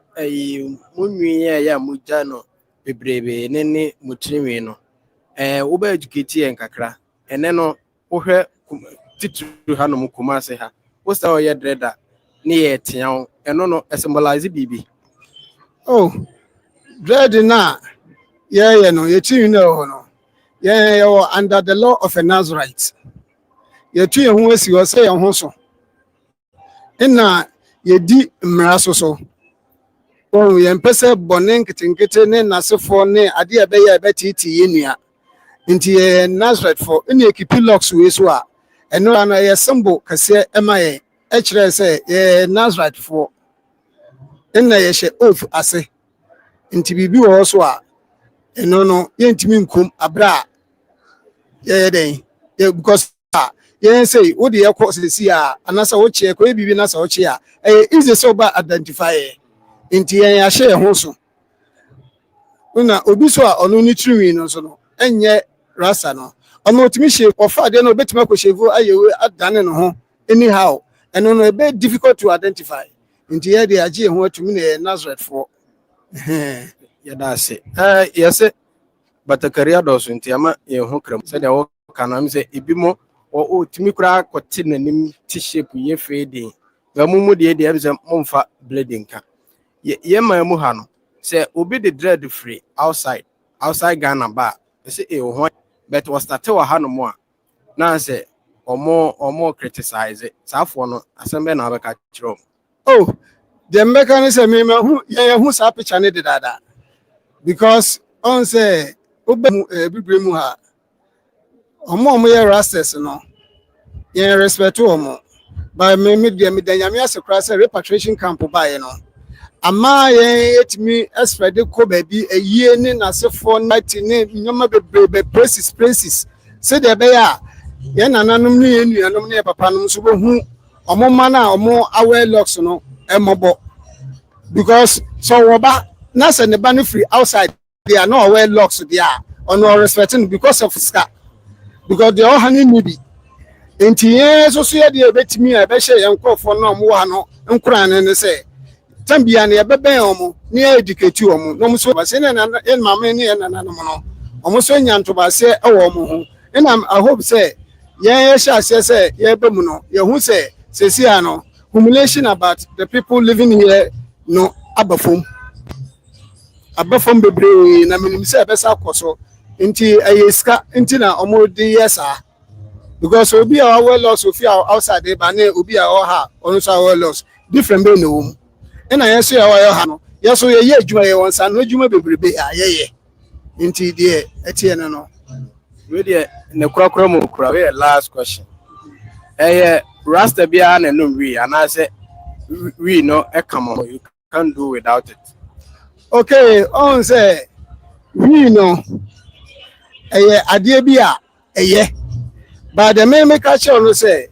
munwi ya muja no bebrebe ne mutirimi no wo ba educate en kakra ene no wo hwe titru ha no mu Kumasi ha wo sta o ye dreda ne ye tian eno no symbolize bibi oh dread na yeah no ye tin no no yeah under the law of a Nazarite ye tu ye hu asi o say ye ho so ina ye di mraso so oh ye mpese bonen kitinkete ne nasefo ne ade e be ye betiti ye nua nti ye Nazarite for ina ekipi locks we so a eno na ye symbol kase ema ye e kire say ye Nazarite for ina ye she oath ase nti bibi wo so a eno no ye ntimi nkom abra ye den because yeah, say what the airport is here, and as I watch here, could be as I watch here. Is a sober identifier in Tia share Honso. Una Obiswa on only tree no so, and yet Rasano. ɔno otumi hyɛ ɔfa adeɛ no obetumi akɔ hyɛ fu ayɛ adane ne ho anyhow ɛno no ebe difficult to identify nti yɛ de agye ho atumi na yɛ Nazareth for yɛda ase yɛsɛ batakari adɔso nti ama yɛn ho kram sɛdeɛ wɔka no sɛ ebi mo ɔtumi koraa kɔte n'anim ti shape yɛ fade ga mu deɛ sɛ momfa bleeding ka yɛma mu ha no sɛ obi de dread free outside Ghana ba sɛ ho but was start wa ha no mo a na sɛ ɔmo criticize saafo no asɛm na abɛka kyerɛ oh the mechanism me hu yɛn hu saa picture ne de dada because on say obemu bibre mu ha ɔmo yɛ rastas no yɛn respect ɔmo by me de nyame asekura sɛ repatriation camp ba yɛ no ama yɛn etimi spread ko baabi ayie ne nasefo night ne nyoma bebrebe places sɛ de bɛyɛ a yɛn nananom ne yɛn nuanom ne papa nom so behu ɔmo ma na ɔmo aware locks no emobo because so woba na sɛ ne ba no free outside they are not aware locks they are on respecting because of ska because they all hanging maybe enti yɛn so yɛ de betimi a bɛhyɛ yɛn nkɔfo na ɔmo ha no nkura ne sɛ tambia ne yɛbɛbɛn ɔmo ne yɛ educate ɔmo na ɔmo so ba sɛ ne yɛn maame ne yɛn nananom no ɔmo so nyantobaase ɛwɔ ɔmo ho and I hope say yeah shall say yeah bemuno yeah who say no humiliation about the people living here no abafom bebre na minim say besa koso nti ayeska nti na omodi yesa because obi a well loss ofia outside dey ba na obi a ha onu so well loss different be no wom na yeso ya wa ha no yeso ye adwuma ye won sa no adwuma bebrebe a ye nti de etie no really ne kura mo kura we last question Rasta bia na no we and I say we no come on you can't do without it okay on say we no ade bia but the me catch on say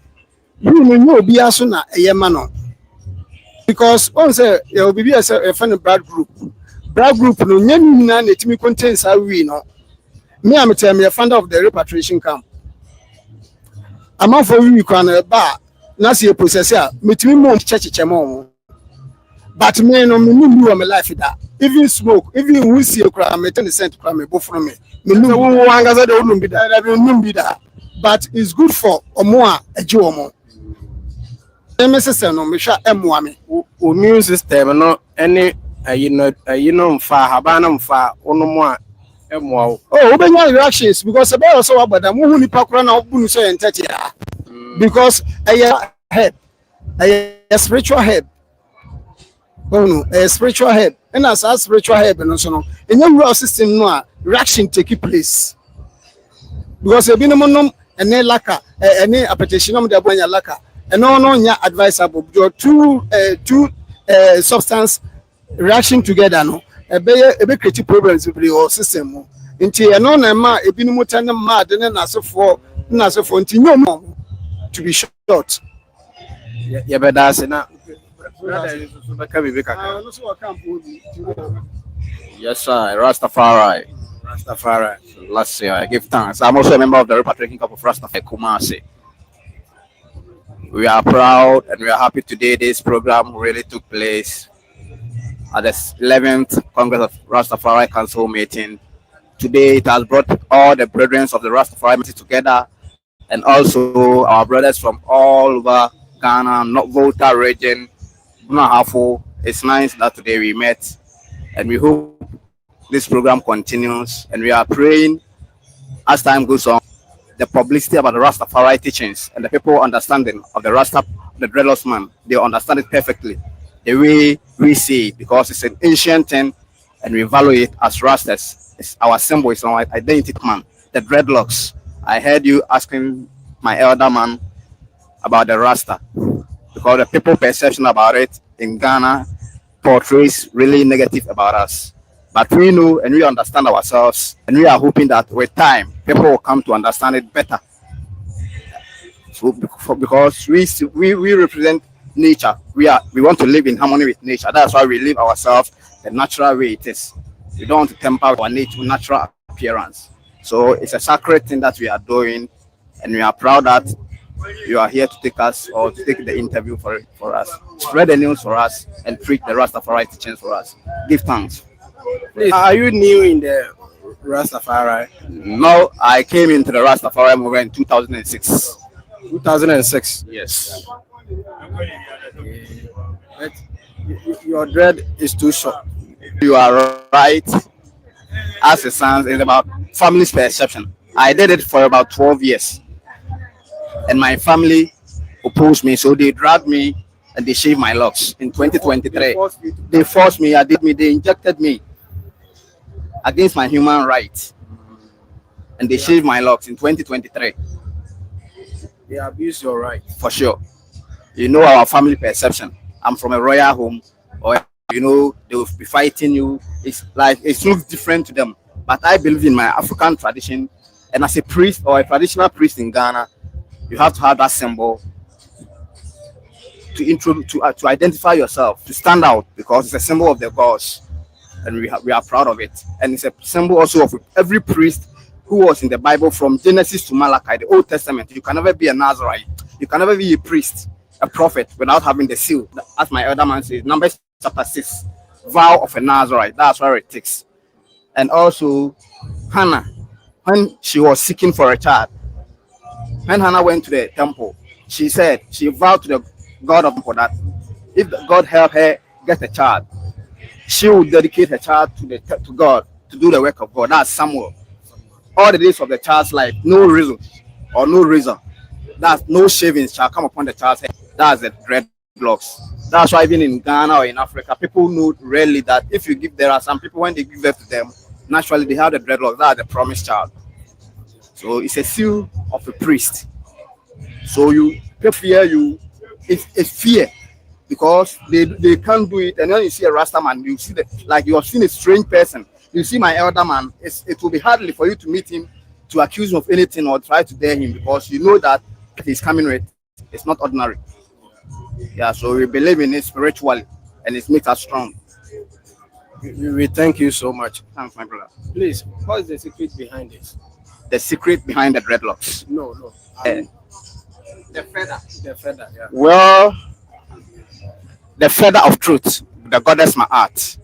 we no obi aso na ma no because on say you will be as a friend brad group no nyam na netimi contains how we no me am tell me a founder of the repatriation camp among for we can ba na see a process here metimi mo church mo but me no me no my life that even smoke even we see a crime me 10 cent crime me bo from me no wanga say dey no be that but it's good for omo a eje omo me say no me hwa emo me immune system no any you know mfa haba na mfa onomo a emo obenya reactions because about also abada mo hu nipa kora na obunu so entete ya because head a spiritual head a spiritual head and as a spiritual head no so no enye system no a reaction take place because e bi no nom ene laka ene appetition no de abanya laka eno no nya advisable two substance reaction together no ebe create problems with your system nti eno na ma ebi no mutane ma de na asefo nti nyom to be short ya beda se na yes sir Rastafari last year I give thanks. I'm also a member of the repatriation camp of Rastafari Kumasi. We are proud and we are happy today this program really took place at the 11th Congress of Rastafari Council meeting. Today it has brought all the brethren of the Rastafari meeting together and also our brothers from all over Ghana, North Volta region, Bunahafo. It's nice that today we met and we hope this program continues and we are praying as time goes on the publicity about the Rastafari teachings and the people understanding of the the dreadlocks man, they understand it perfectly the way we see it because it's an ancient thing and we value it as Rastas. It's our symbol, it's our identity, man. The dreadlocks. I heard you asking my elder man about the Rasta because the people perception about it in Ghana portrays really negative about us. But we know and we understand ourselves and we are hoping that with time people will come to understand it better. So because we represent nature, we want to live in harmony with nature. That's why we live ourselves the natural way it is. We don't want to temper our natural appearance. So it's a sacred thing that we are doing, and we are proud that you are here to take us or to take the interview for us. Spread the news for us and preach the Rastafari teachings for us. Give thanks. Please, are you new in the Rastafari? No, I came into the Rastafari movement in 2006. 2006. Yes. But your dread is too short. You are right. As it sounds, it's about family's perception. I did it for about 12 years. And my family opposed me, so they dragged me and they shaved my locks in 2023. They forced me, they injected me against my human rights. And they shaved my locks in 2023. They abuse your rights. For sure. You know our family perception. I'm from a royal home, or they will be fighting you. It's like it looks different to them. But I believe in my African tradition, and as a priest or a traditional priest in Ghana, you have to have that symbol to identify yourself, to stand out, because it's a symbol of the gods, and we are proud of it. And it's a symbol also of every priest who was in the Bible from Genesis to Malachi, the Old Testament. You can never be a Nazarite. You can never be a priest, a prophet, without having the seal. As my elder man says, Numbers chapter 6, vow of a Nazarite. That's where it takes. And also, Hannah, when she was seeking for a child, when Hannah went to the temple, she said, she vowed to the God of temple that if God help her get a child, she would dedicate her child to God to do the work of God. That's Samuel. All the days of the child's life, no reason or no reason. That's no shavings shall come upon the child's head. That's the dreadlocks. That's why even in Ghana or in Africa, people know rarely that if you give, there are some people when they give birth to them, naturally they have the dreadlocks. That's the promised child. So it's a seal of a priest. So people fear you. It's fear because they can't do it. And then you see a Rasta man, you see like you have seen a strange person. You see my elder man. It will be hardly for you to meet him to accuse him of anything or try to dare him, because you know that he's coming with. It's not ordinary. Yeah, so we believe in it spiritually, and it makes us strong. We thank you so much. Thanks, my brother. Please, what is the secret behind this? The secret behind the dreadlocks. No. The feather. The feather, yeah. Well, the feather of truth, the goddess Ma'at.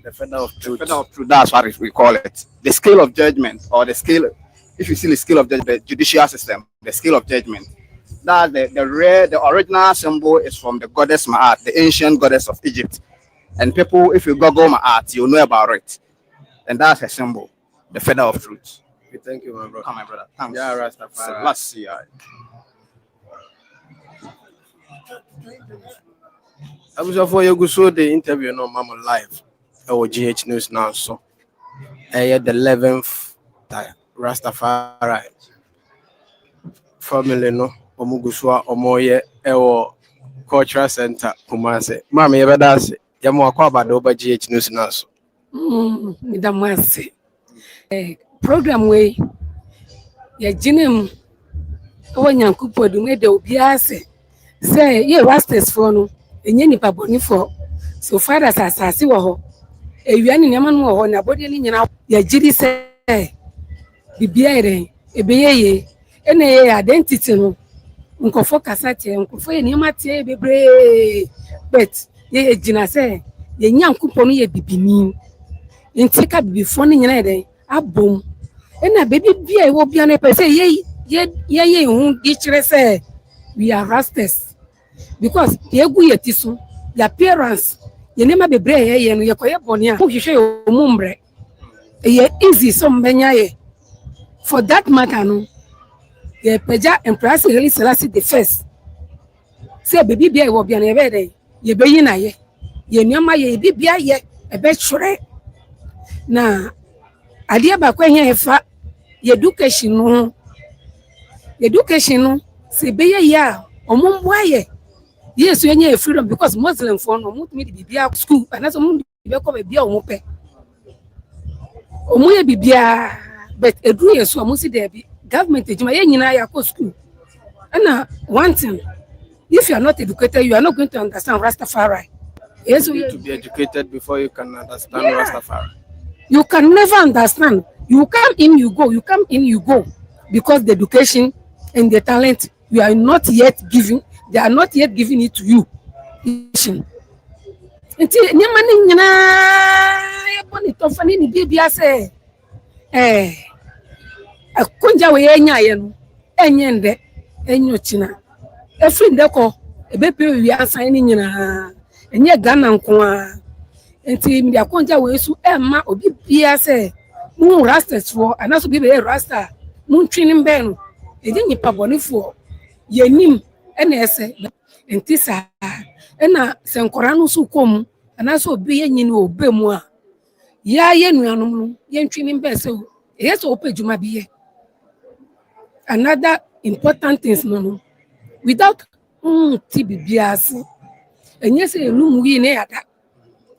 The feather of truth. The feather of truth, that's what we call it. The scale of judgment, or the scale, if you see the scale of judgment, the judicial system, the scale of judgment. That the original symbol is from the goddess Ma'at, the ancient goddess of Egypt. And people, if you Google Ma'at, you'll know about it. And that's a symbol, the feather of truth. Thank you, my brother. Come, my brother. Thanks. Yeah, Rastafari. Let's see. I was for you go so the interview no mama live. Our GH News now so. The 11th Rastafari family no omuguswa omoye ewo cultural center Kumasi. Mama you better say yamu akwa bado ba GH News now so. Midamase. Program way ya jinem o nyankupo du me de obi ase say ye Rastas for no enye nipa boni for so far as asase wo ho ewia ni nyama no wo ho na body ni nyina ya jiri say bibia ire ebeyeye ene ye identity no nkofo kasate nkofo ye nyama tie bebre but ye jina say ye nyankupo no ye bibini ntika bibifo ni nyina ire abom ena baby bia e wo bia na pese ye hu di kire say we are Rastas because ye gu ye tiso your appearance ye nema bebre ye no ye koye boni a wo hwehwe omumbre ye easy so mbenya ye for that matter no ye peja empress really selasi the first say baby bia e wo bia na ye be dey ye be yi na ye nyama ye bibia ye e be chore na adia ba kwa hia efa education no se be ye ya omumbo aye yes you nye freedom because Muslim for no mut me bibia school and so mut be ko bibia omupe omuye bibia but edu yeso amusi there be government ejima ye nyina ya ko school and one thing if you are not educated you are not going to understand Rastafari. Yes, you need to be educated before you can understand Rastafari. You can never understand. You come in, you go. You come in, you go. Because the education and the talent, you are not yet giving. They are not yet giving it to you. Nti nyama ni nyinaa yɛbɔ ne tɔfa ne ne bibia sɛ akonja we yɛnyaeɛ no ɛnyɛ ndɛ ɛnyɛ ɔkyena ɛfiri ndɛ kɔ ɛbɛpɛ wi asan ne nyinaa ɛnyɛ Ghana nko a nti mede akonja we so ɛma obi bia sɛ mu rastas foɔ anaso bi bɛyɛ rasta mu ntwe ne mbɛ no ɛgye nnipa bɔnefoɔ yɛnim ɛna ɛsɛ nti saa ɛna sɛ nkɔra no so kɔm anaasɛ obi yɛ nyini obe mu a yɛ nuanom no yɛntwe ne mbɛ sɛ ɛyɛ sɛ wopɛ dwuma bi yɛ. Another important things no without ti bibia ase ɛnyɛ sɛ ɛnum wi ne yada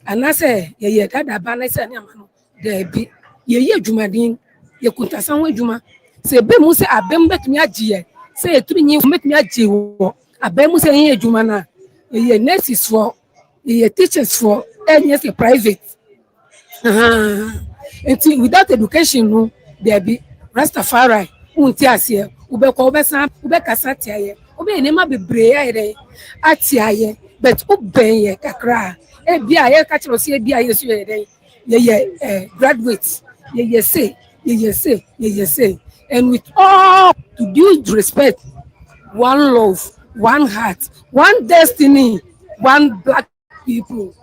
anaasɛ yɛyɛ dada ba na sɛ ne ama no daabi yɛyɛ adwumaden yɛkuntasa ho adwuma sɛ ɛbɛ mu sɛ abɛm bɛtumi agye yɛ sɛ yɛtumi nyi bɛtumi agye wɔ abɛm mu sɛ yɛyɛ adwuma no a yɛyɛ nurses for yɛyɛ teachers for ɛnyɛ sɛ private nti without education no daabi Rastafari unti aseɛ wobɛkɔ wobɛsan wobɛkasa tiayɛ wobɛyɛ nneɛma bebree ayɛ dɛ atiayɛ but wobɛn yɛ kakra ebi a yɛka kyerɛ sɛ ebi a yɛ so yɛ dɛ yɛyɛ graduates yɛyɛ say and with all to due respect, one love, one heart, one destiny, one black people.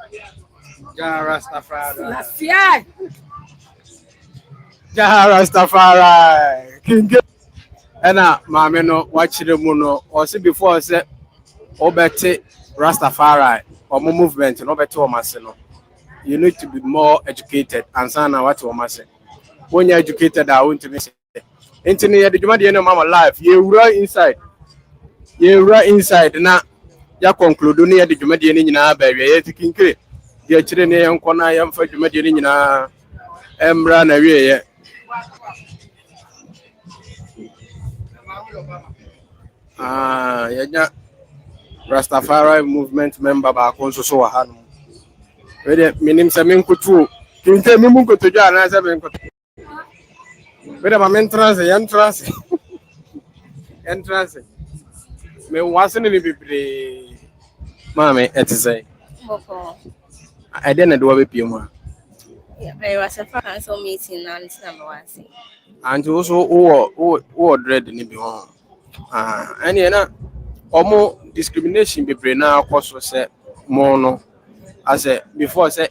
Rastafari. Rastafari. King. Ena mama no watching mu no or say before say obete Rastafari or movement no better no. You need to be more educated and sana what say. When you're educated, I want to be internet the juma the mama life. You right inside na ya conclude no the juma the nyina ba we taking care. The chire ne yan kona yan fa juma the nyina emra na we ye. Yanya Rastafari movement member ba ko so wa hanu. We de minim se men kutu. Kinte mi mun kutu ja na se men kutu. Wait a moment, entrance. Me wasn't any people. Mammy, it is a. I didn't do a puma. There was a council meeting and some was. And also, or dread in the home. And you know, more discrimination be brain now, cost was said mono. I said before, said,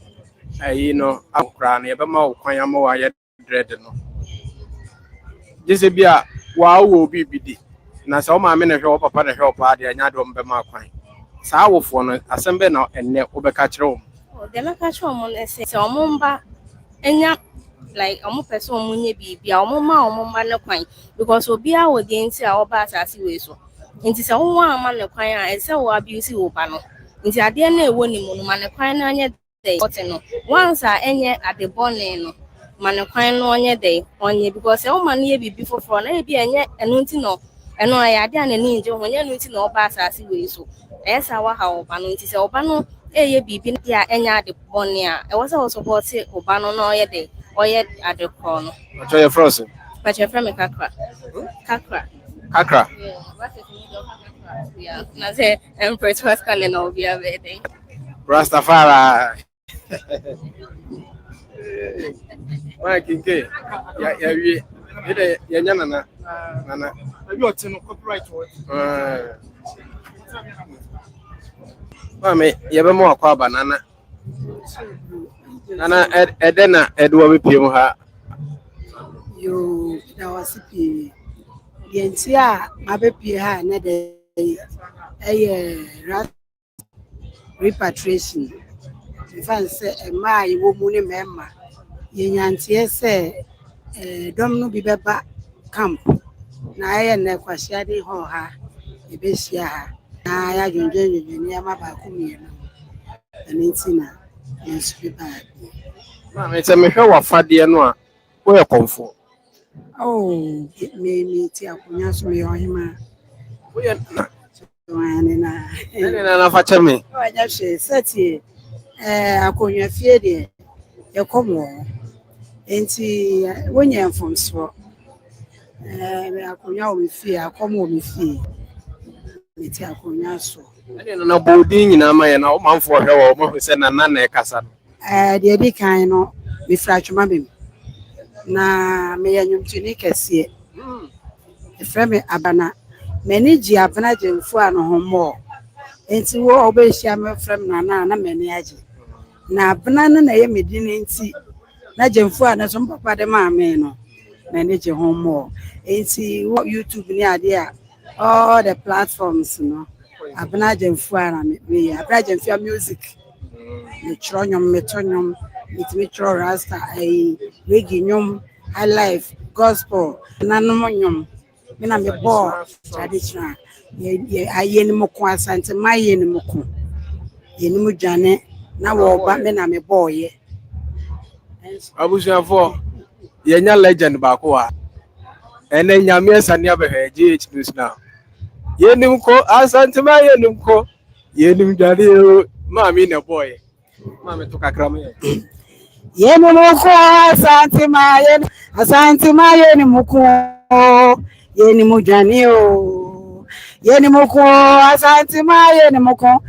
you know, I'm crying about my Quayamo, I dread no. Just be a wow will be biddy. Na so my men help papa na help party and yadom be my quine. Saw for no assemble now and ne catch room. Oh, then I catch home on say so mumba enya like a person munye be a mumma no quine because we are with the into our bass as you so. Into so one man no quine and so abuse you pano. Into a dear ne winning man quine on your day. Once I enya at the bonnet. Man kwan no onye dey onye because e o man ye bibi foforo na e bi enye enu nti no enu aya de ana ni nje ho nye enu nti no oba asase we so e sa wa ha oba no nti se oba no e ye bibi dia enya de bone a e wo se wo support oba no no ye dey oye ade ko no What your frozen? but your friend kakra Kakra. Yeah, what is me do kakra yeah na say empress was calling no be a day Rastafari. Why kinke? Ya we. Ide ya nana. Maybe what's no copyright word. Mame, ya be mo akwa banana. Nana edena edwo be piem ha. Yo, that was a Yentia, my baby, na de repatriation. If I say, my woman member, Yantia say, don't be back camp. Na I never shady ho ha, a besia. I don't near my back, and it's in a bad. Mame, say me hwe wa fade no a wo ye komfo. Oh, it made me tell me on him. Wo ye na. Na na fache me. I just say, Sati, I couldn't fear it. You come on. Enti wonya mfomso. Akonya o fie, akomo o fie. Meti akonya so. Ene na bodi nyina ma ye na o manfo hwe wo mo se na na e kasa. De di kan no me frachuma bem. Na me yanyumtuni kese. Efre me abana. Meni ji abana jemfu ano homo. Enti wo obehia me frem na meni age. Na abana na ye medini enti na jemfu ana so papa de ma me no. Meni je homo. Enti wo YouTube ni ade a all the platforms no. Abana jemfu ana me abana jemfu music. Me tronyom me tonyom me tro rasta reggae nyom high life gospel nanom nyom me na me bo traditional ye aye ni moko asante maye ni moko ye ni mudwane na wo ba me na me bo ye abusuafo ye nya legend ba ko a ene nyame asane abehwe GH news now ye nim ko asante maye nim ko ye nim dwane ma me na boy Mama to kakram ye. Ye ni muko asante maye ni muko ye ni mujani o ye ni muko asante maye ni muko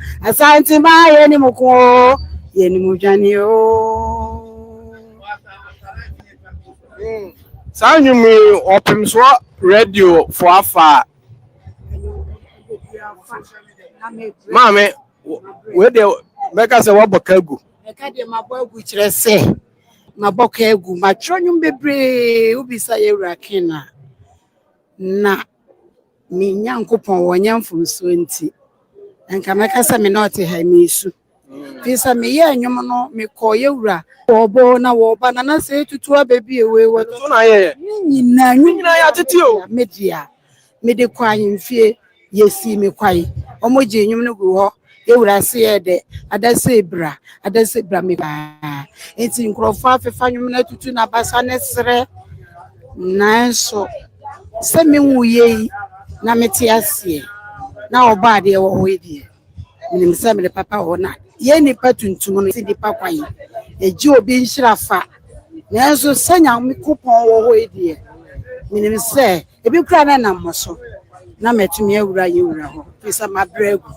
ye ni mujani o Sanyumi opimso radio for afa Mama we de Meka se waboka egu. Meka de mabogu kire se. Maboka egu matronyo bebre ubisa ye rakena. Na mi nyankopon wonya mfumso nti. Enka meka se me na ote ha mi su. Fisa me ye anwom no me koye wura. Obo na wo ba na se tutu abebi ewe wo. So na ye. Nyina ya tete o. Media. Me de kwan mfie yesi me kwai. Omoje anwom no gu ho. Ewura se de adase bra me ba enti nkrofo afefa nwum na tutu na basa ne sere nanso se me nwuye na mete ase na oba de wo ho die minim se me papa ho na ye ni patuntum no ti di pakwan eji obi nhirafa nanso senya me kupon wo ho die minim se ebi kura na namoso na metumi ewura ye wura ho fisa mabregu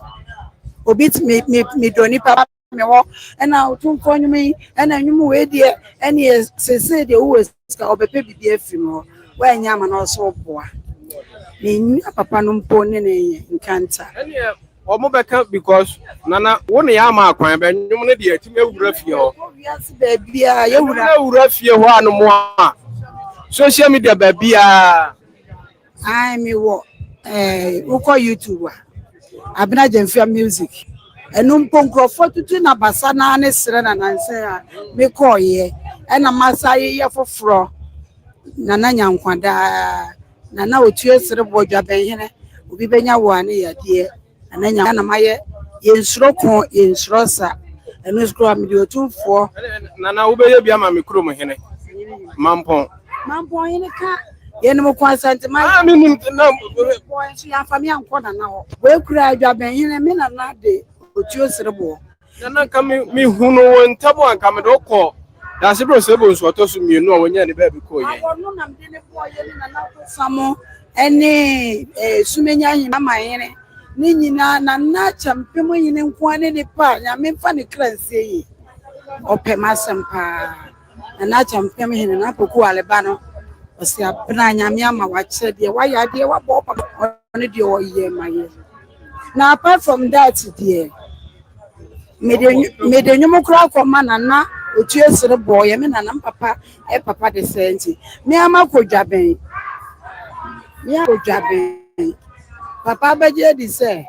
obit me doni papa me wo na otumfo nyumi na nyumu we die ene sese de wo ska obepe bibia afim ho wa nya ma na so boa me papa no mpo ne nkanta ene omo beka because nana woni ya ma akwan be nyum ne de atime wura fie ho wiase ba bia ye wura fie ho anu mo a social media ba bia ai me wo uko YouTube Abina Jemfia music. Enum ponkrofo tutu na basa na ne sere na nanse a me koye. Ena masa ye foforo. Na na nyankwada. Na na otue sere bodwa benhene. Obi benya wo ane yade. Na nya na maye ye nsuro ko ye nsuro sa. Enu skro am di otumfo. Na ubeye bia ma mikro mo hene. Mampon Hene ka yenum kwa asante ma minim na boy so ya famia nko na ho we kura adwa ben hene me na na de otuo serebo na ka mi hunu won tabo anka me do ko da se bro se bo nso to so mienu a wonya ne ba bi ko ye awonu na me ne boy ye na na ko samo ene sumenya hin ma hene ni nyina na na champem yin nko ane ne pa nya me fa ne kransie yi opemasem pa na champem hin na poku aleba no osi abna nyame ama wache de waya de wabo papa ne de oye maye na apart from that dear me de nyumu kra koma na otu esere boy me na papa papa de senti me ama kodwaben papa beje di se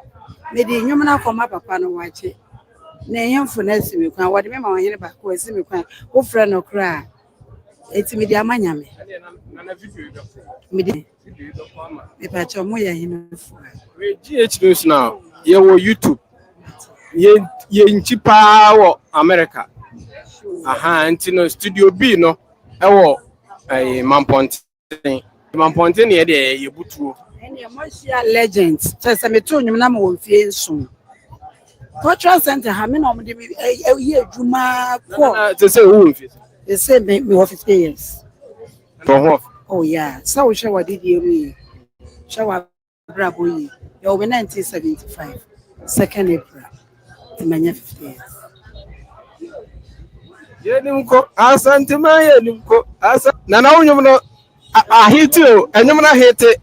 me de nyumu na koma papa no wache na yemfo na simi kwan wode me ma wanyene ba ko simi kwan wo frɛ no kra eti me de amanya me na video do me pa cho mo ya hinafo we GH news now ye wo YouTube ye nchipa wo America aha nti no studio B no e wo Mamponten ye de ye butuo ene emotional legends tese me to nyum na ma wo fie nso cultural center ha me na mo de ye adwuma ko tese wo mfie They say me 50 years. Oh yeah. So we show what did you show brabo ye. You will 1975. 2nd April. To many 50 years. Yenimko asantima yenimko asa na na unyumno ahiti o enyumna hiti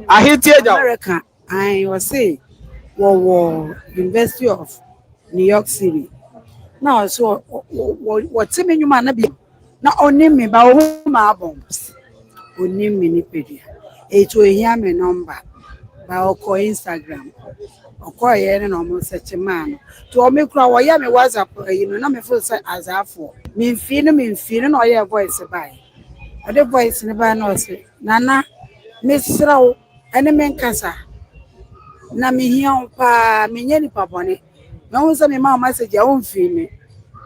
ahiti eja America I was say University of New York City. Now so what me nyuma na bi na onim me ba wo ma bombs onim me ni pedia eto ehia me number ba oko Instagram oko ye na mo search man to o me kura wo ya me WhatsApp na me feel say azafo me mfi no ye voice by the voice ne ba no say nana me srawo ene me nkasa na me hia pa me nya ni papone na wo say me ma message a wo mfi me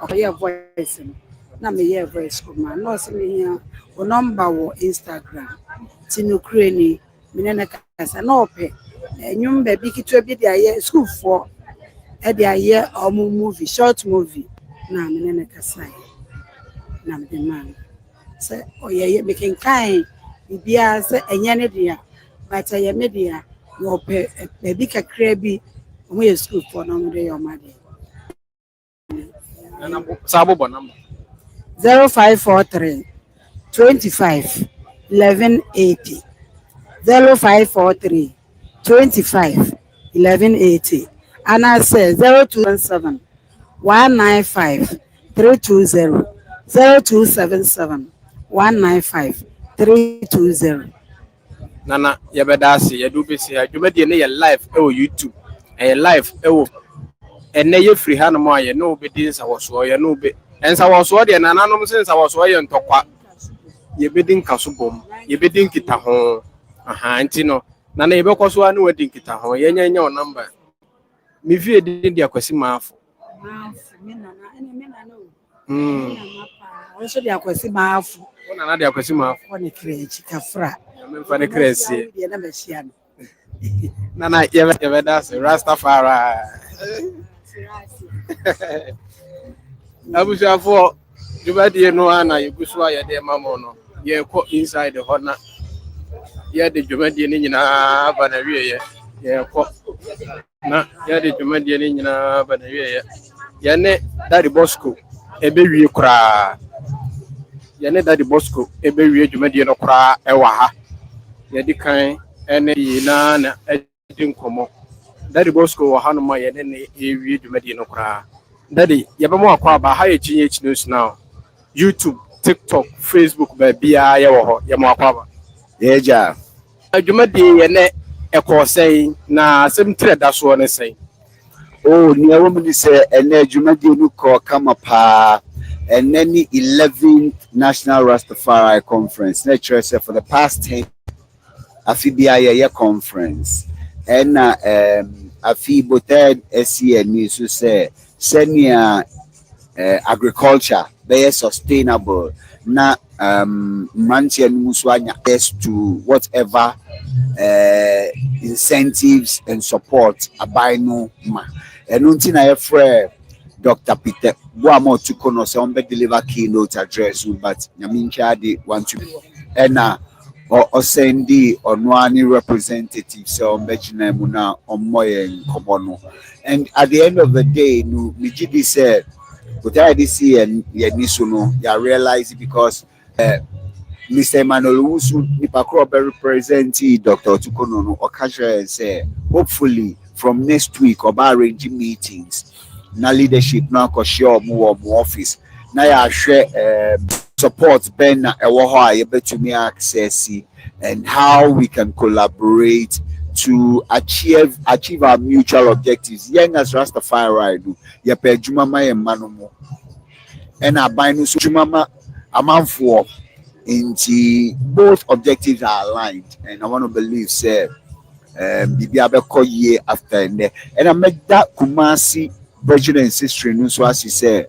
o ye voice na me ye voice kuma no say me hia o number wo Instagram tinu kreni me na kasa na ope enyum ba bi kitwa bi dia ye school for e dia ye o movie short movie na me na kasa na me man say o ye me ken kai bibia say enya ne dia but ye me dia no pe bi kakra bi o ye school for no de your mother sabo bo number 0543 25 1180 0543 25 1180 and I say 0277 195 320 0277 195 320 nana yebedasi yedu besi adwumade ne ye live e YouTube e live e wo ene ye free ha no mo aye no be din sa woso ye no be ensa woso de nana no se sa woso ye ntokwa ye be din kaso bom ye be din kita ho aha nti no nana ye be koso anu wadin kita ho ye nya o number mi vie din dia kwasi maafo me nana also dia kwasi maafu nana dia kwasi maafo oni krechi kafra me fa ne kresi dia na machia nana ye das Rastafari abushafo jubadi no ana yeguswa ye de mamo no ye ko inside the hona ye de jubadi ni nyina ba na wiye ye ko na ye de jubadi ni nyina ba na wiye ye ne Daddy Bosco ebe wie kura ye ne Daddy Bosco ebe wie jubadi no kura e wa ha ye di kan ene yina na edin komo Daddy Bosco wa hanu ma ye ne e wie jubadi no kura Daddy yabamo akwa ba ha ye chinye news now YouTube, TikTok, Facebook ba bia ye wo ho ye mo akwa ba ye ja adwumadi ye ne ekosei na semtre da so ne sei oh ni awo mi se ene adwumadi nu ko kama pa ene ni 11th National Rastafari Conference lecture for the past 10 afibia ye conference and afiboted SCN so say senior agriculture be sustainable na mantia muswanya as to whatever incentives and support abino ma enunti na ye Dr. Peter Boamah Otokunor say on be deliver keynote address but nyamincha de want to and or send the onwani representative so mbechina mu na omoye nkomo and at the end of the day no Mijidi said but I did see and you realize it because Mr. Emmanuel Wusu Nipakro represent Dr. Otokunor no Okasha and say hopefully from next week or arranging meetings na leadership na ko share more office na ya share support ben na ewo ho a yebetumi access and how we can collaborate to achieve our mutual objectives. Young as Rastafari do ye pe adwuma ma ye ma no mo and aban no so adwuma ma amanfo inti both objectives are aligned and I want to believe say bibi abekọ ye after and I make that Kumasi virgin and sister no so as he say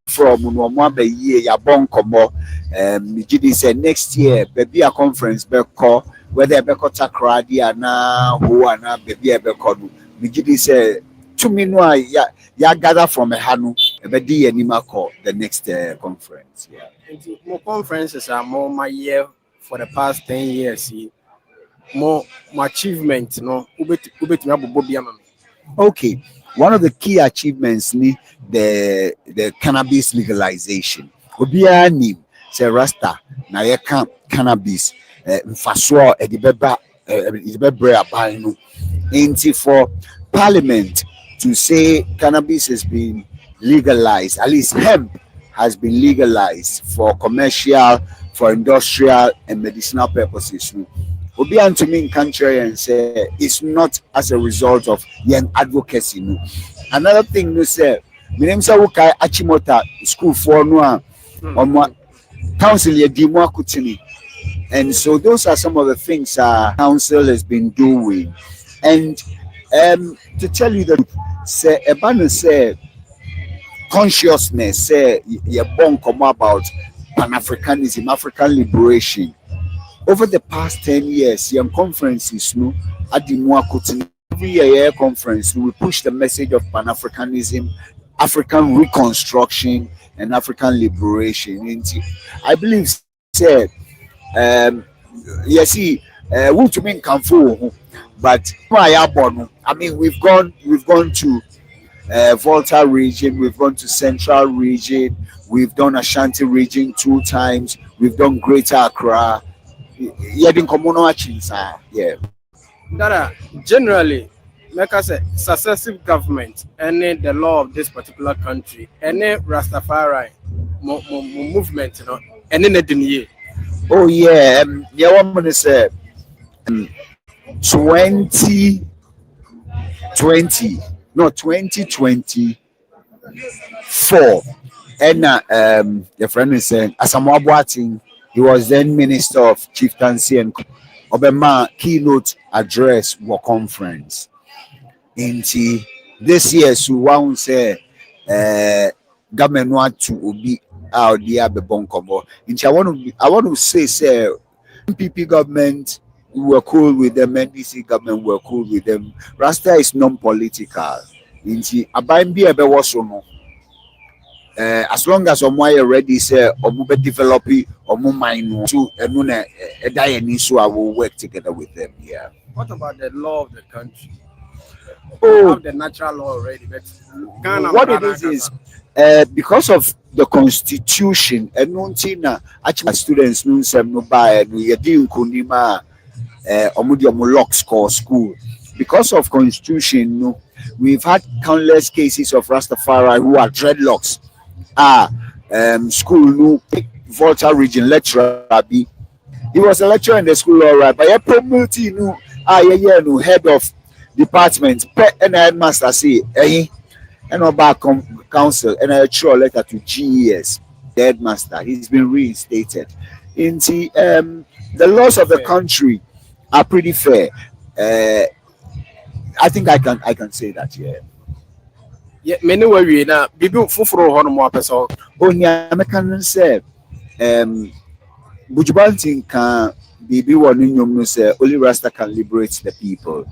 from no mo ba ye ya bon komo Mijidi say next year baby a conference be call whether be call takradi ana who ana baby be call Mijidi say to me no ya gather from a hanu the next conference. Yeah. More conferences are more my year for the past 10 years. More achievement, no. Okay, one of the key achievements the cannabis legalization. Obiara nim say Rasta na ye cannabis mfaso edibeba aban no. Ain't for Parliament to say cannabis has been legalized, at least hemp has been legalized for commercial, for industrial and medicinal purposes. Obi and to me in country and say it's not as a result of young advocacy. No. Another thing you say, my name is Awukai Achimota school for no council kutini. And so those are some of the things council has been doing. And to tell you that say Ebanu say consciousness say you born come about Pan-Africanism, African liberation. Over the past 10 years, young conferences, no, at the every year conference, we push the message of Pan-Africanism, African reconstruction, and African liberation. I believe, say, you see, what you mean Kamfu, but I mean, we've gone to Volta region, we've gone to Central region, we've done Ashanti region 2 times, we've done Greater Accra. Yeah. That generally, like I said, successive government and the law of this particular country and Rastafari movement, you know, and then the year. Oh yeah, yeah. What I'm gonna say, 2020, no 2024, and your friend is saying Asamoah Boateng. He was then Minister of Chieftaincy and Obama keynote address for conference. Into this year, so one say government want to be out there be bonkomo. I want to say MPP government we were cool with them, NDC government were cool with them. Rasta is non-political. Into abaim bi ebe wasono. As long as Omoy already say Omube developing Omumine to and so I will work together with them. Yeah. What about the law of the country? Oh, have the natural law already, but what it is because of the constitution and actually students no buy no yedi kunima locks call school. Because of constitution, no, we've had countless cases of Rastafari who are dreadlocks. School no Volta region lecturer be. He was a lecturer in the school, all right, but promoting no head of department and headmaster say and about council and I throw a letter to GES, the headmaster. He's been reinstated. Into the laws of the country are pretty fair. I think I can say that, yeah. Yeah, many worry now. People fufuro hono mo apeso. Onya mekan say Bujubantin can be one in no say only Rasta can liberate the people.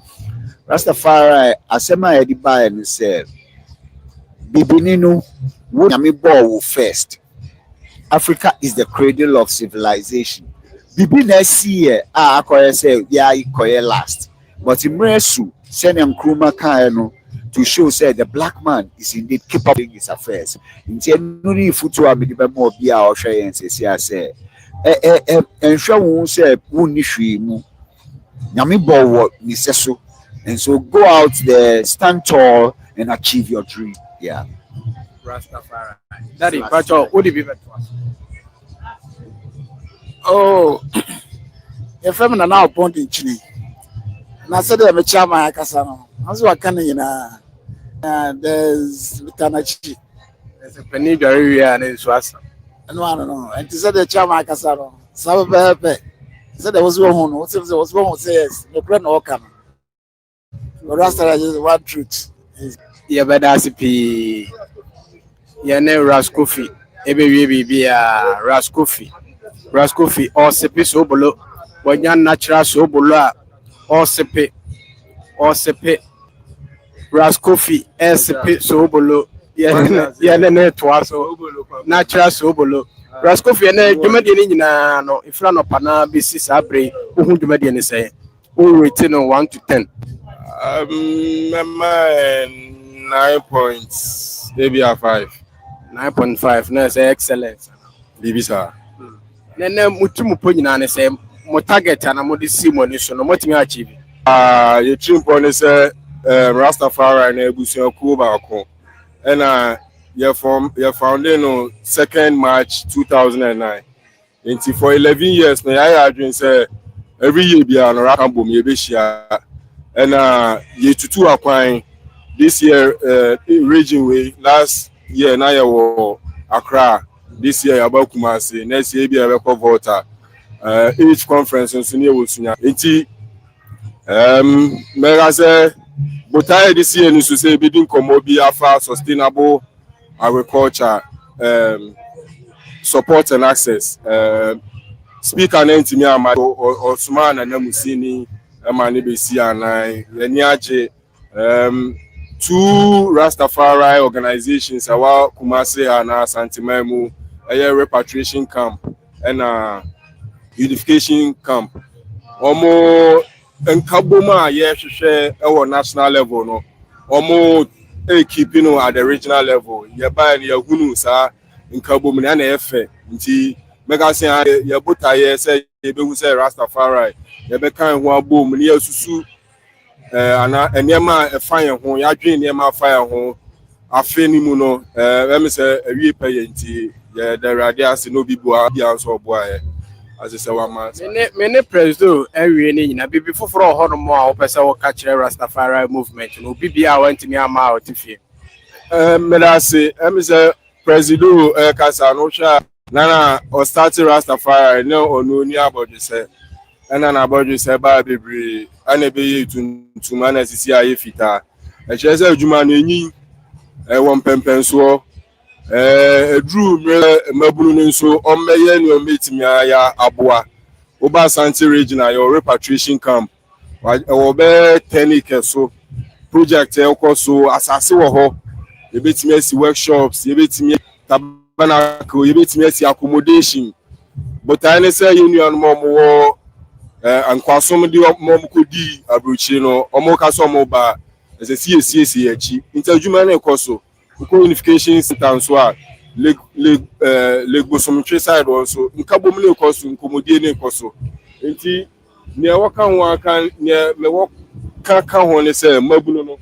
Rastafari asema ediba and say Bibininu would yami ball first. Africa is the cradle of civilization. Bibi next year akoye say yeah ikoye last. But in Mresu send Nkrumah Kano to show say the black man is indeed capable of his affairs. In January, Futua Midibamo Bia or Shayan says, and show say, Wunishimu Yamibo Nisesu. And so go out there, stand tall, and achieve your dream. Yeah. Rastafari. Daddy, Pacho, what did you bet to us? Oh, a feminine now point in Chile. And I said, I'm a chairman, Casano. As what can you know? There's Tanachi. There's a penny area and it's was. No. And to say the chairman Casano, Sababe said there was one who was one who says, the grand Ocam. The Rasta is one truth. Yeah, but that's a P. Yeah, no Raskofi. Maybe be a Raskofi. Raskofi or Sepi Sobolo. When you're natural Sobola or Sepi. Raskofi, SCP, Sobolo, ne to so natural sobolo Rascofi na dwumade ni nyina no ifra no pana besi sabre ohun dwumade ni say o rate no 1 to 10 9 points maybe a 5 9.5 na say excellent bibi sir na mutumu po nyina ne say mo target ana mo de si mo ni so no motimi achieve you trim ne say Rastafari na ebusu ku ba ko and you're founded on 2nd March 2009. And for 11 years, I dream say every year be an Rakambo Mebeshia. And year to 2 acquiring this year region way. Last year now you Accra. This year about Kumasi. Next year be a Volta. Each conference on Senior Wilsonia. Mega say, but I this year needs to say bidding Komobi Afa sustainable agriculture support and access speaker na ntimi amado Osman na Namusini amani besi anan yaniaje 2 Rastafari organizations awa Kumasi ana Santimemu repatriation camp and unification camp omo enkaboma hwehwe e national level no omo keeping at the regional level. You buy and you hunu sa in Kabum and Efe. Nti Megasin ya buta ye say you be say Rastafari. You be kind one boom near Susu and Yama a fire home, ya dream Yama fire home. A feni muno, let me say a repay nti the radias no be boy or boy. As I say, one man. Many president every na bibi foforo ho no mo a opesa wo catch Rastafari movement no bibi a want me ama out fie me da say em say president kasa no sha na o start Rastafari no onu ni abodu say na abodu say ba bebre ana be ye tuntum na sisi aye fita e che say adwuma no enyi won pempenso Drew mabunu nso omeye ni ometimi ya aboa oba Santi regional your repatriation camp wo be 10 acres so project so asase wo ho ebetimi asi workshops ebetimi tabanako ebetimi asi accommodation but I say union mo ankwasom di mo kodi abrochi no omo ka so mo ba ese sie achi interjuma na ekoso unification center so a le bosom side also nkabom le koso nkomodie ne koso enti ne waka ho kan ne me waka ho ne se mabuno no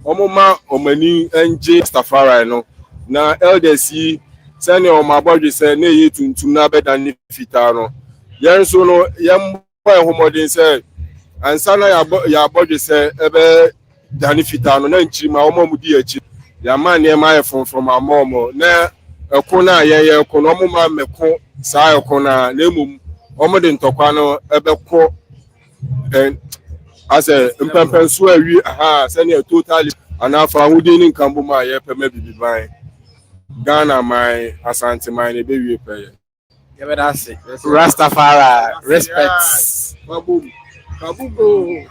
omoma omani enje Rastafari no na elders yi sane o mabodwe se na ye tuntum na beda ne fita no yen so no yem boy homodin se ansana ya bodwe se ebe dani fita no na nchi ma omamudi achi ya man ye my from amomo na ekona ye ekona mo ma meko sa ekona na emum omo de ntokwa no ebeko as a impempenso awi aha sene totally anafa hudi ni nkambo ma ye peme bibiban Ghana my asante mine e be wi peye ye be that say Rastafari respects kabubo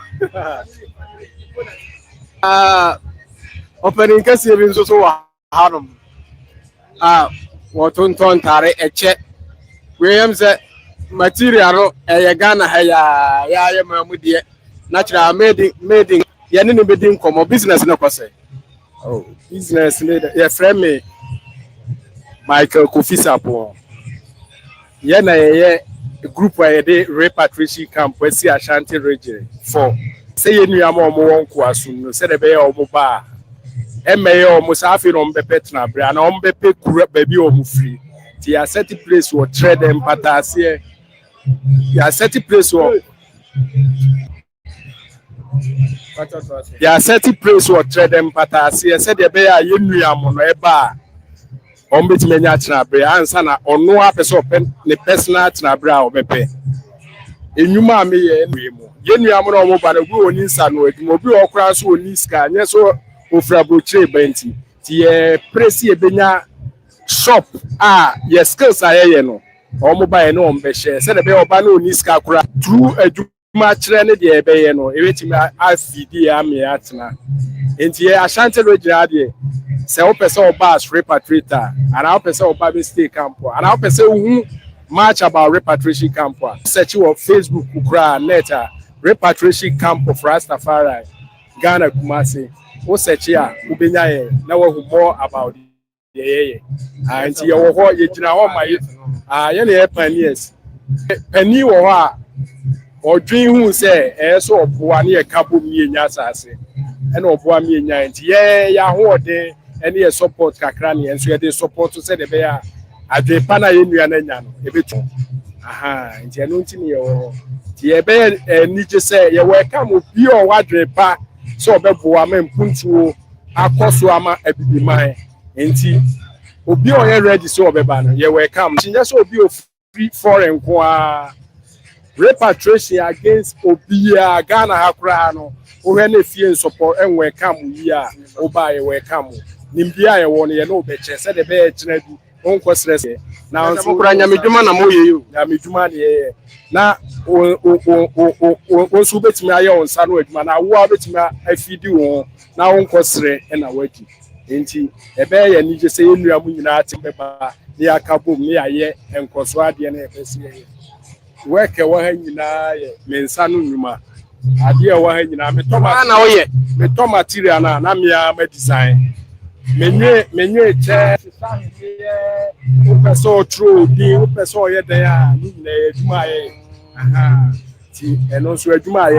opening kasi bin so wa harum wotun ton tare eche we say material no e Ghana ha ya mamudie natural made ye ne be din komo business no kwase business ne ye frame me Michael Kofisapo ye na ye group where dey repatriation camp we see Ashanti region for say ye nua ma omo won ko asum no say de be omo ba emeye omo safi no mbe petna bra na ombe pe kura baby omo free ti ya set place wo trade empatase ya set place wo trade empatase say de be ya ye nua mo no e ba ombe ti menya tna bra ansa na ono apese open ne personal tna bra obepe enyuma me ye enwemo ye nua mo no omo ba na gu oni nsa no adimo bi okra so oni ska nye so ofra broche benti ti e presi e benya shop ye skills aye no omo ba ye no ombe share se de be oba na oni ska kura through much rented the Ebeno, everything I see the army atna. And here I shan't tell you, say, open so bass repatriator, and I'll person Baby State camp, and I'll person much about repatriation camp. Search you on Facebook, Ukra, Neta, repatriation camp of Rastafari, Ghana, Kumasi. Who search here, Ubina, now more about it. And your what you know, my, any pioneers. Penny or or dream who say, as so one year couple me in Yasasi, and of 1 million. Yeah, who are there any support Kakrani, and so they support to say the bear at the Pana Indian, a bit. Aha, and Janutini or the bear, and need to say, you're welcome with your water pa, so Boamah Puntu, Akoswama, a baby mine, and tea. Obi oye ready so obeba you welcome. Just obi of free foreign repatriation against Obia Ghana Hakra no when if you support and welcome we are oba welcome nimbia won ye no be che said the be chere on kwesres now so kura nyamedwuma na moye you nyamedwuma ne na o so betimi aye on sa no adwuma na wo betimi afidi won na on kwesre na wadi enti ebe ye ni je se enua mu nyina atembeba ne akabom ne aye enkoso ade na ebesi work a one in Mensanu Numa. Idea one in a meto material na me design. Menu chair, so true, the so yet they are my and also a my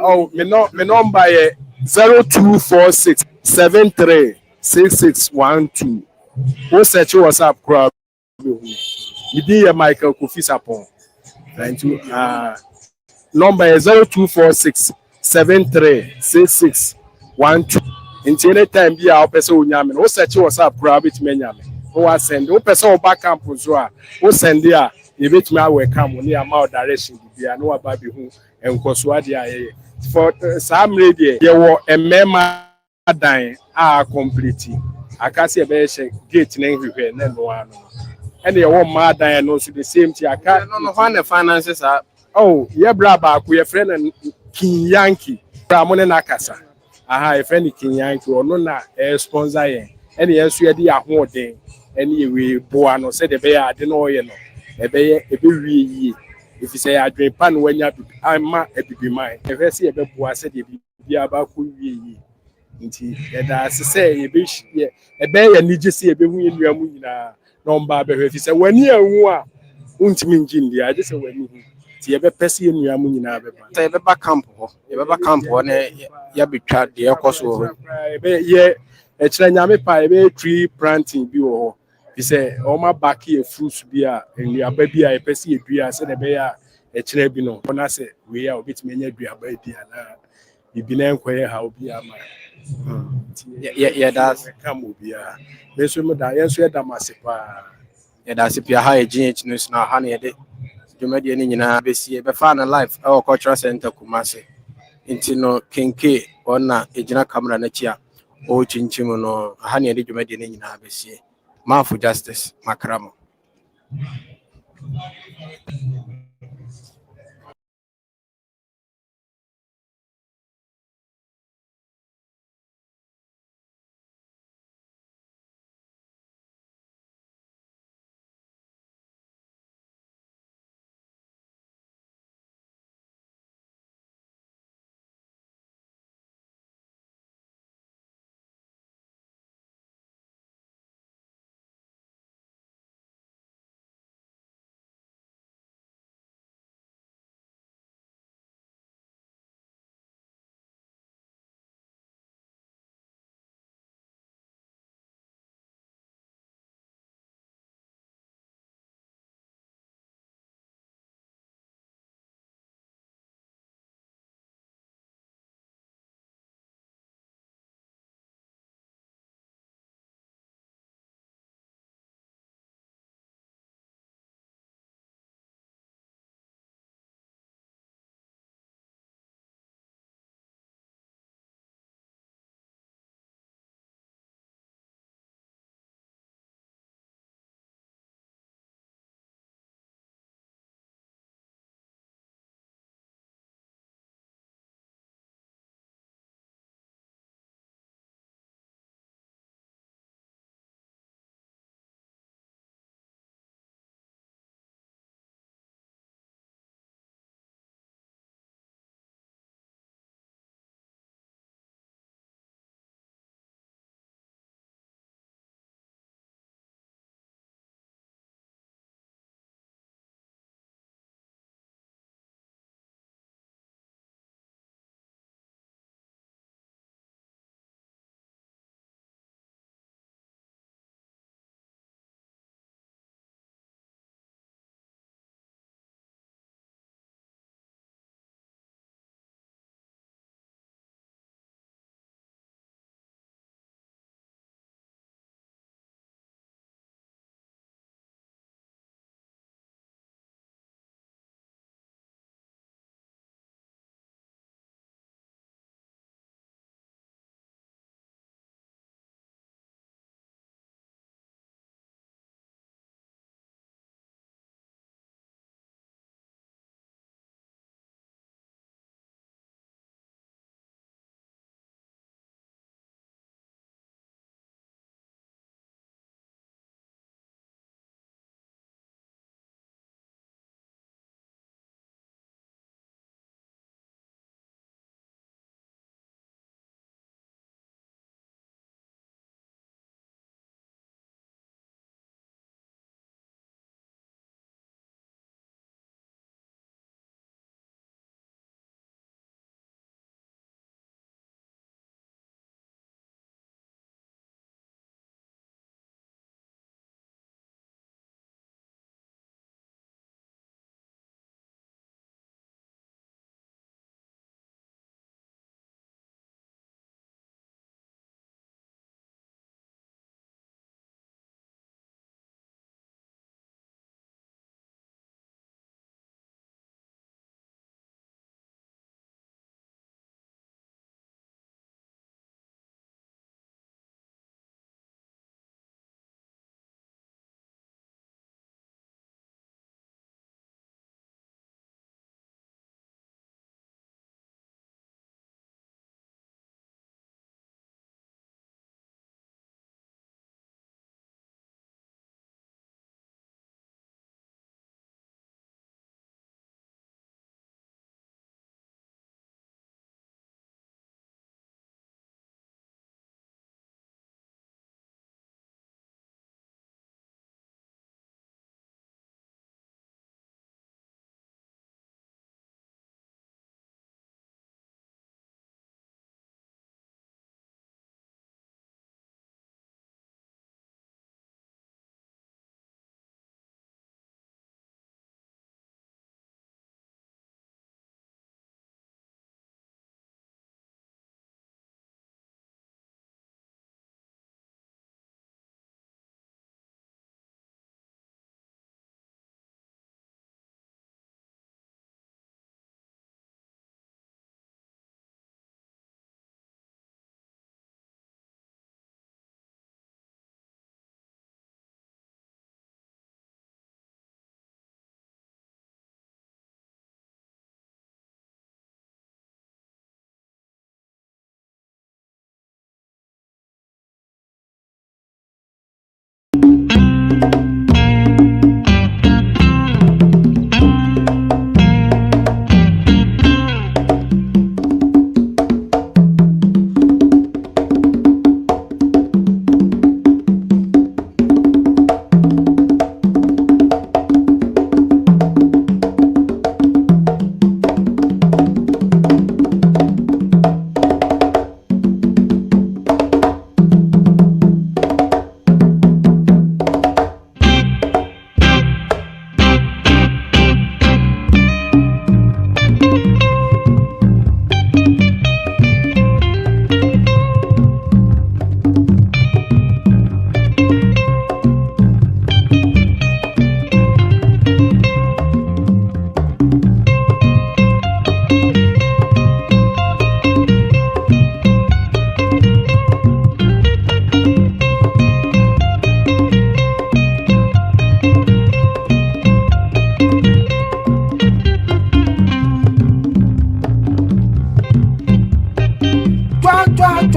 oh, me number 0246 736612. What's that you was up crowd? You Michael Kufisapon. Number 0246 736612. Until any time be our person yamin. What's that you was up crowd with Menyam? Who was send no person back campus who send there. You bet me I will come near my direction. Be I know about who and Koswadia for some lady. There were a member dying completely. I can't see a better gate name here. No. And they want mad and also the same thing. I can't know how the finances are. Oh, yeah, braba, we a friend and King Yankee, Ramon Nakasa. Aha, a friend King Yankee or no, a sponsor. And yes, we are the holding. Anyway, Boano said the bear, I don't know, you know, a bear, a baby. If you say I drink pan when I'm a baby mine. If I see a baby, I said, you be about who ye. And as I say, a bear, and you just see a baby in your moon. Number if you say when you are untimin jindi, I just say when you ever perceive in your moon in a back camp or ya be chat the air yeah, a Chiname pie tree planting view. He say, oh, my back here fruits beer and your baby, I perceive beer, said a bear, a chelebino. When I say we are a bit many beer, baby, and you've been inquiring how be a man. Yeah, that's come will be a this woman that answer that massipa. Yeah, that's if you're high GH news now, honey. You made any in a BC, but find a life, our cultural center, Kumasi. Intino King K, or na, a general camera nature, or Chinchimono, honey, you made any in a BC. Man for justice, Macramo.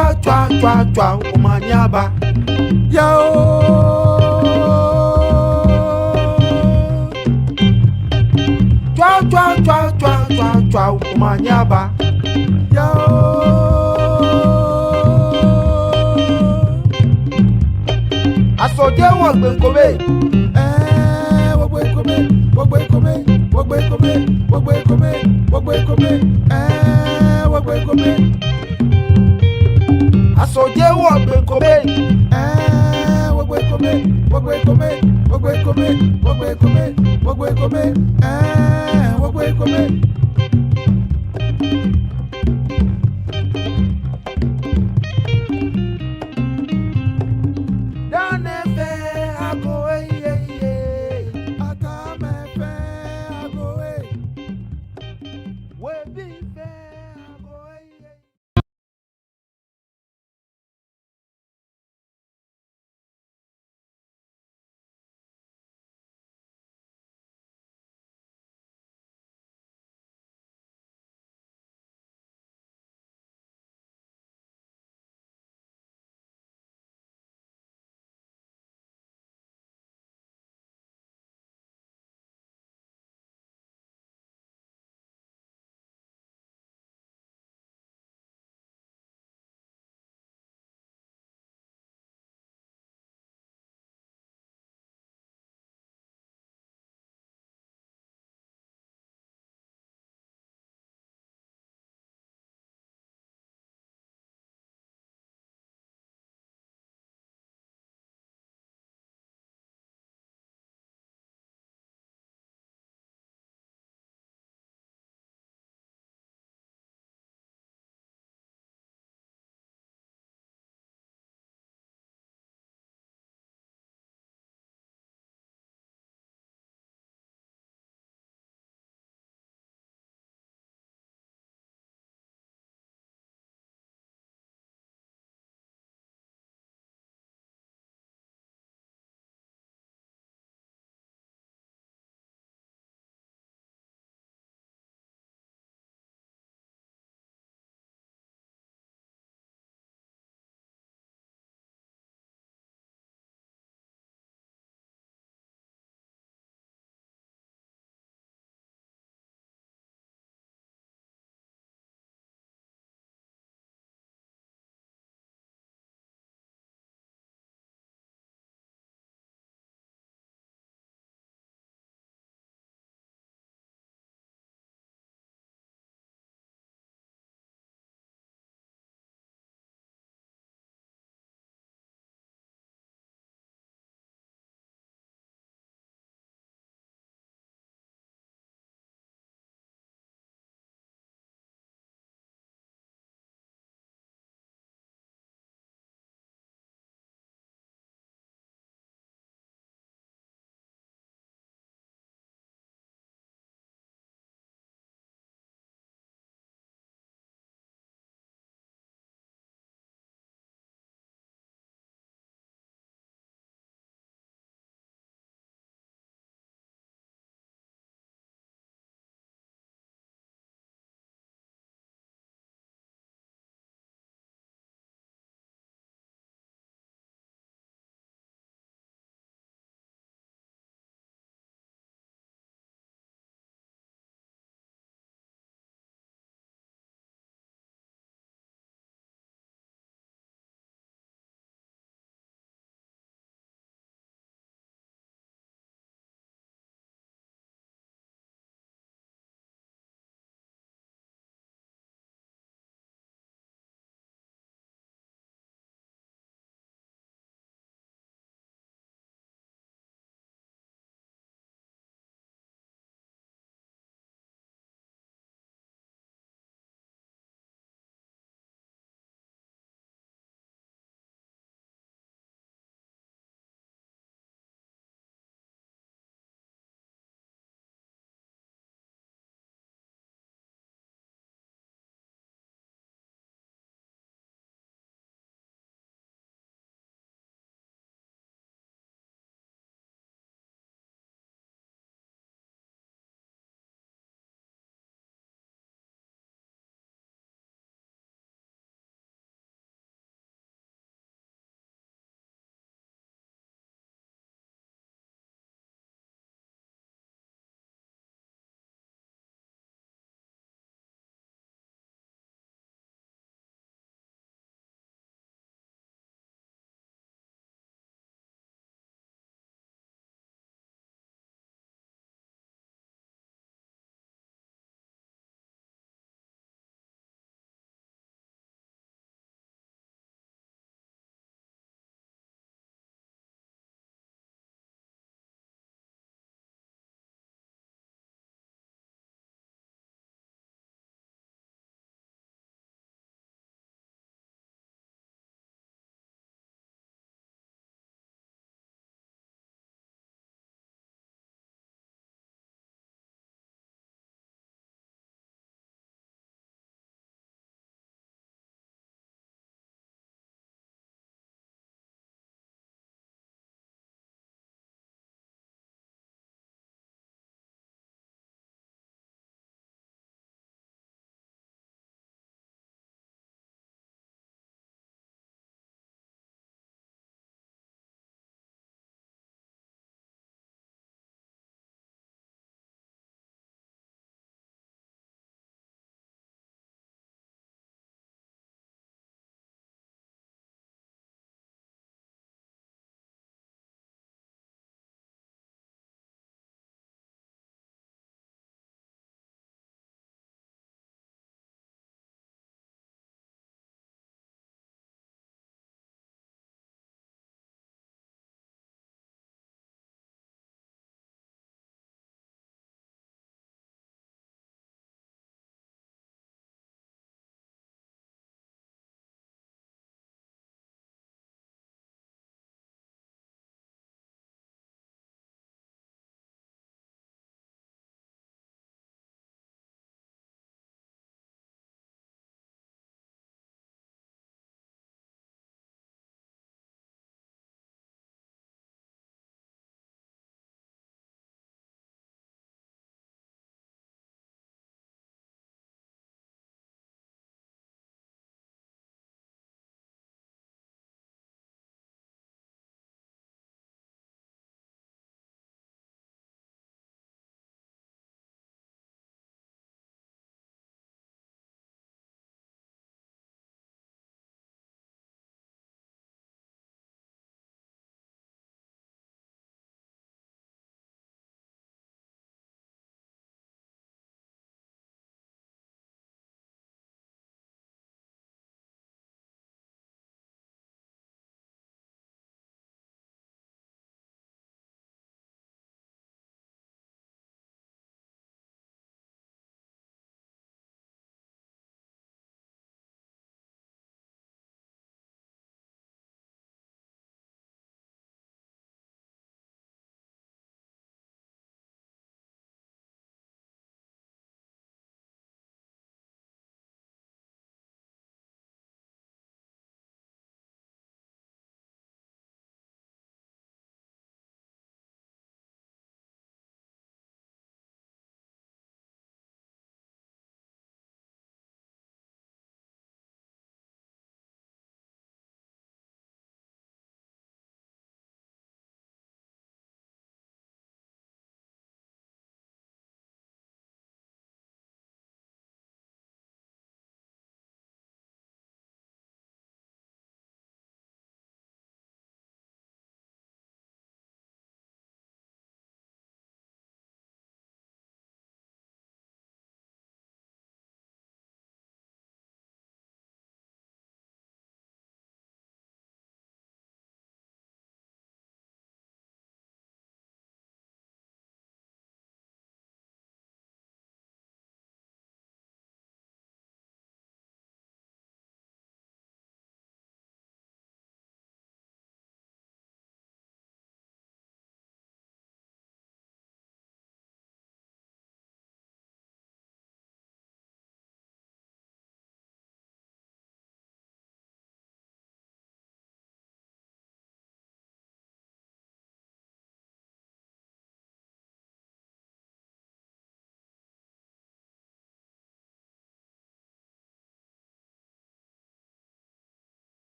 chwa chwa chwa chwa umanyaba. Yo. Chwa chwa chwa chwa chwa chwa umanyaba. Yo. Asoje wogbe kobe. Wogbe kobe, wogbe kobe, wogbe kobe, wogbe kobe, wogbe kobe. Wogbe kobe. Asoje wogbe kobe. Wogbe kobe, wogbe kobe, wogbe kobe, wogbe kobe, wogbe kobe. Wogbe kobe.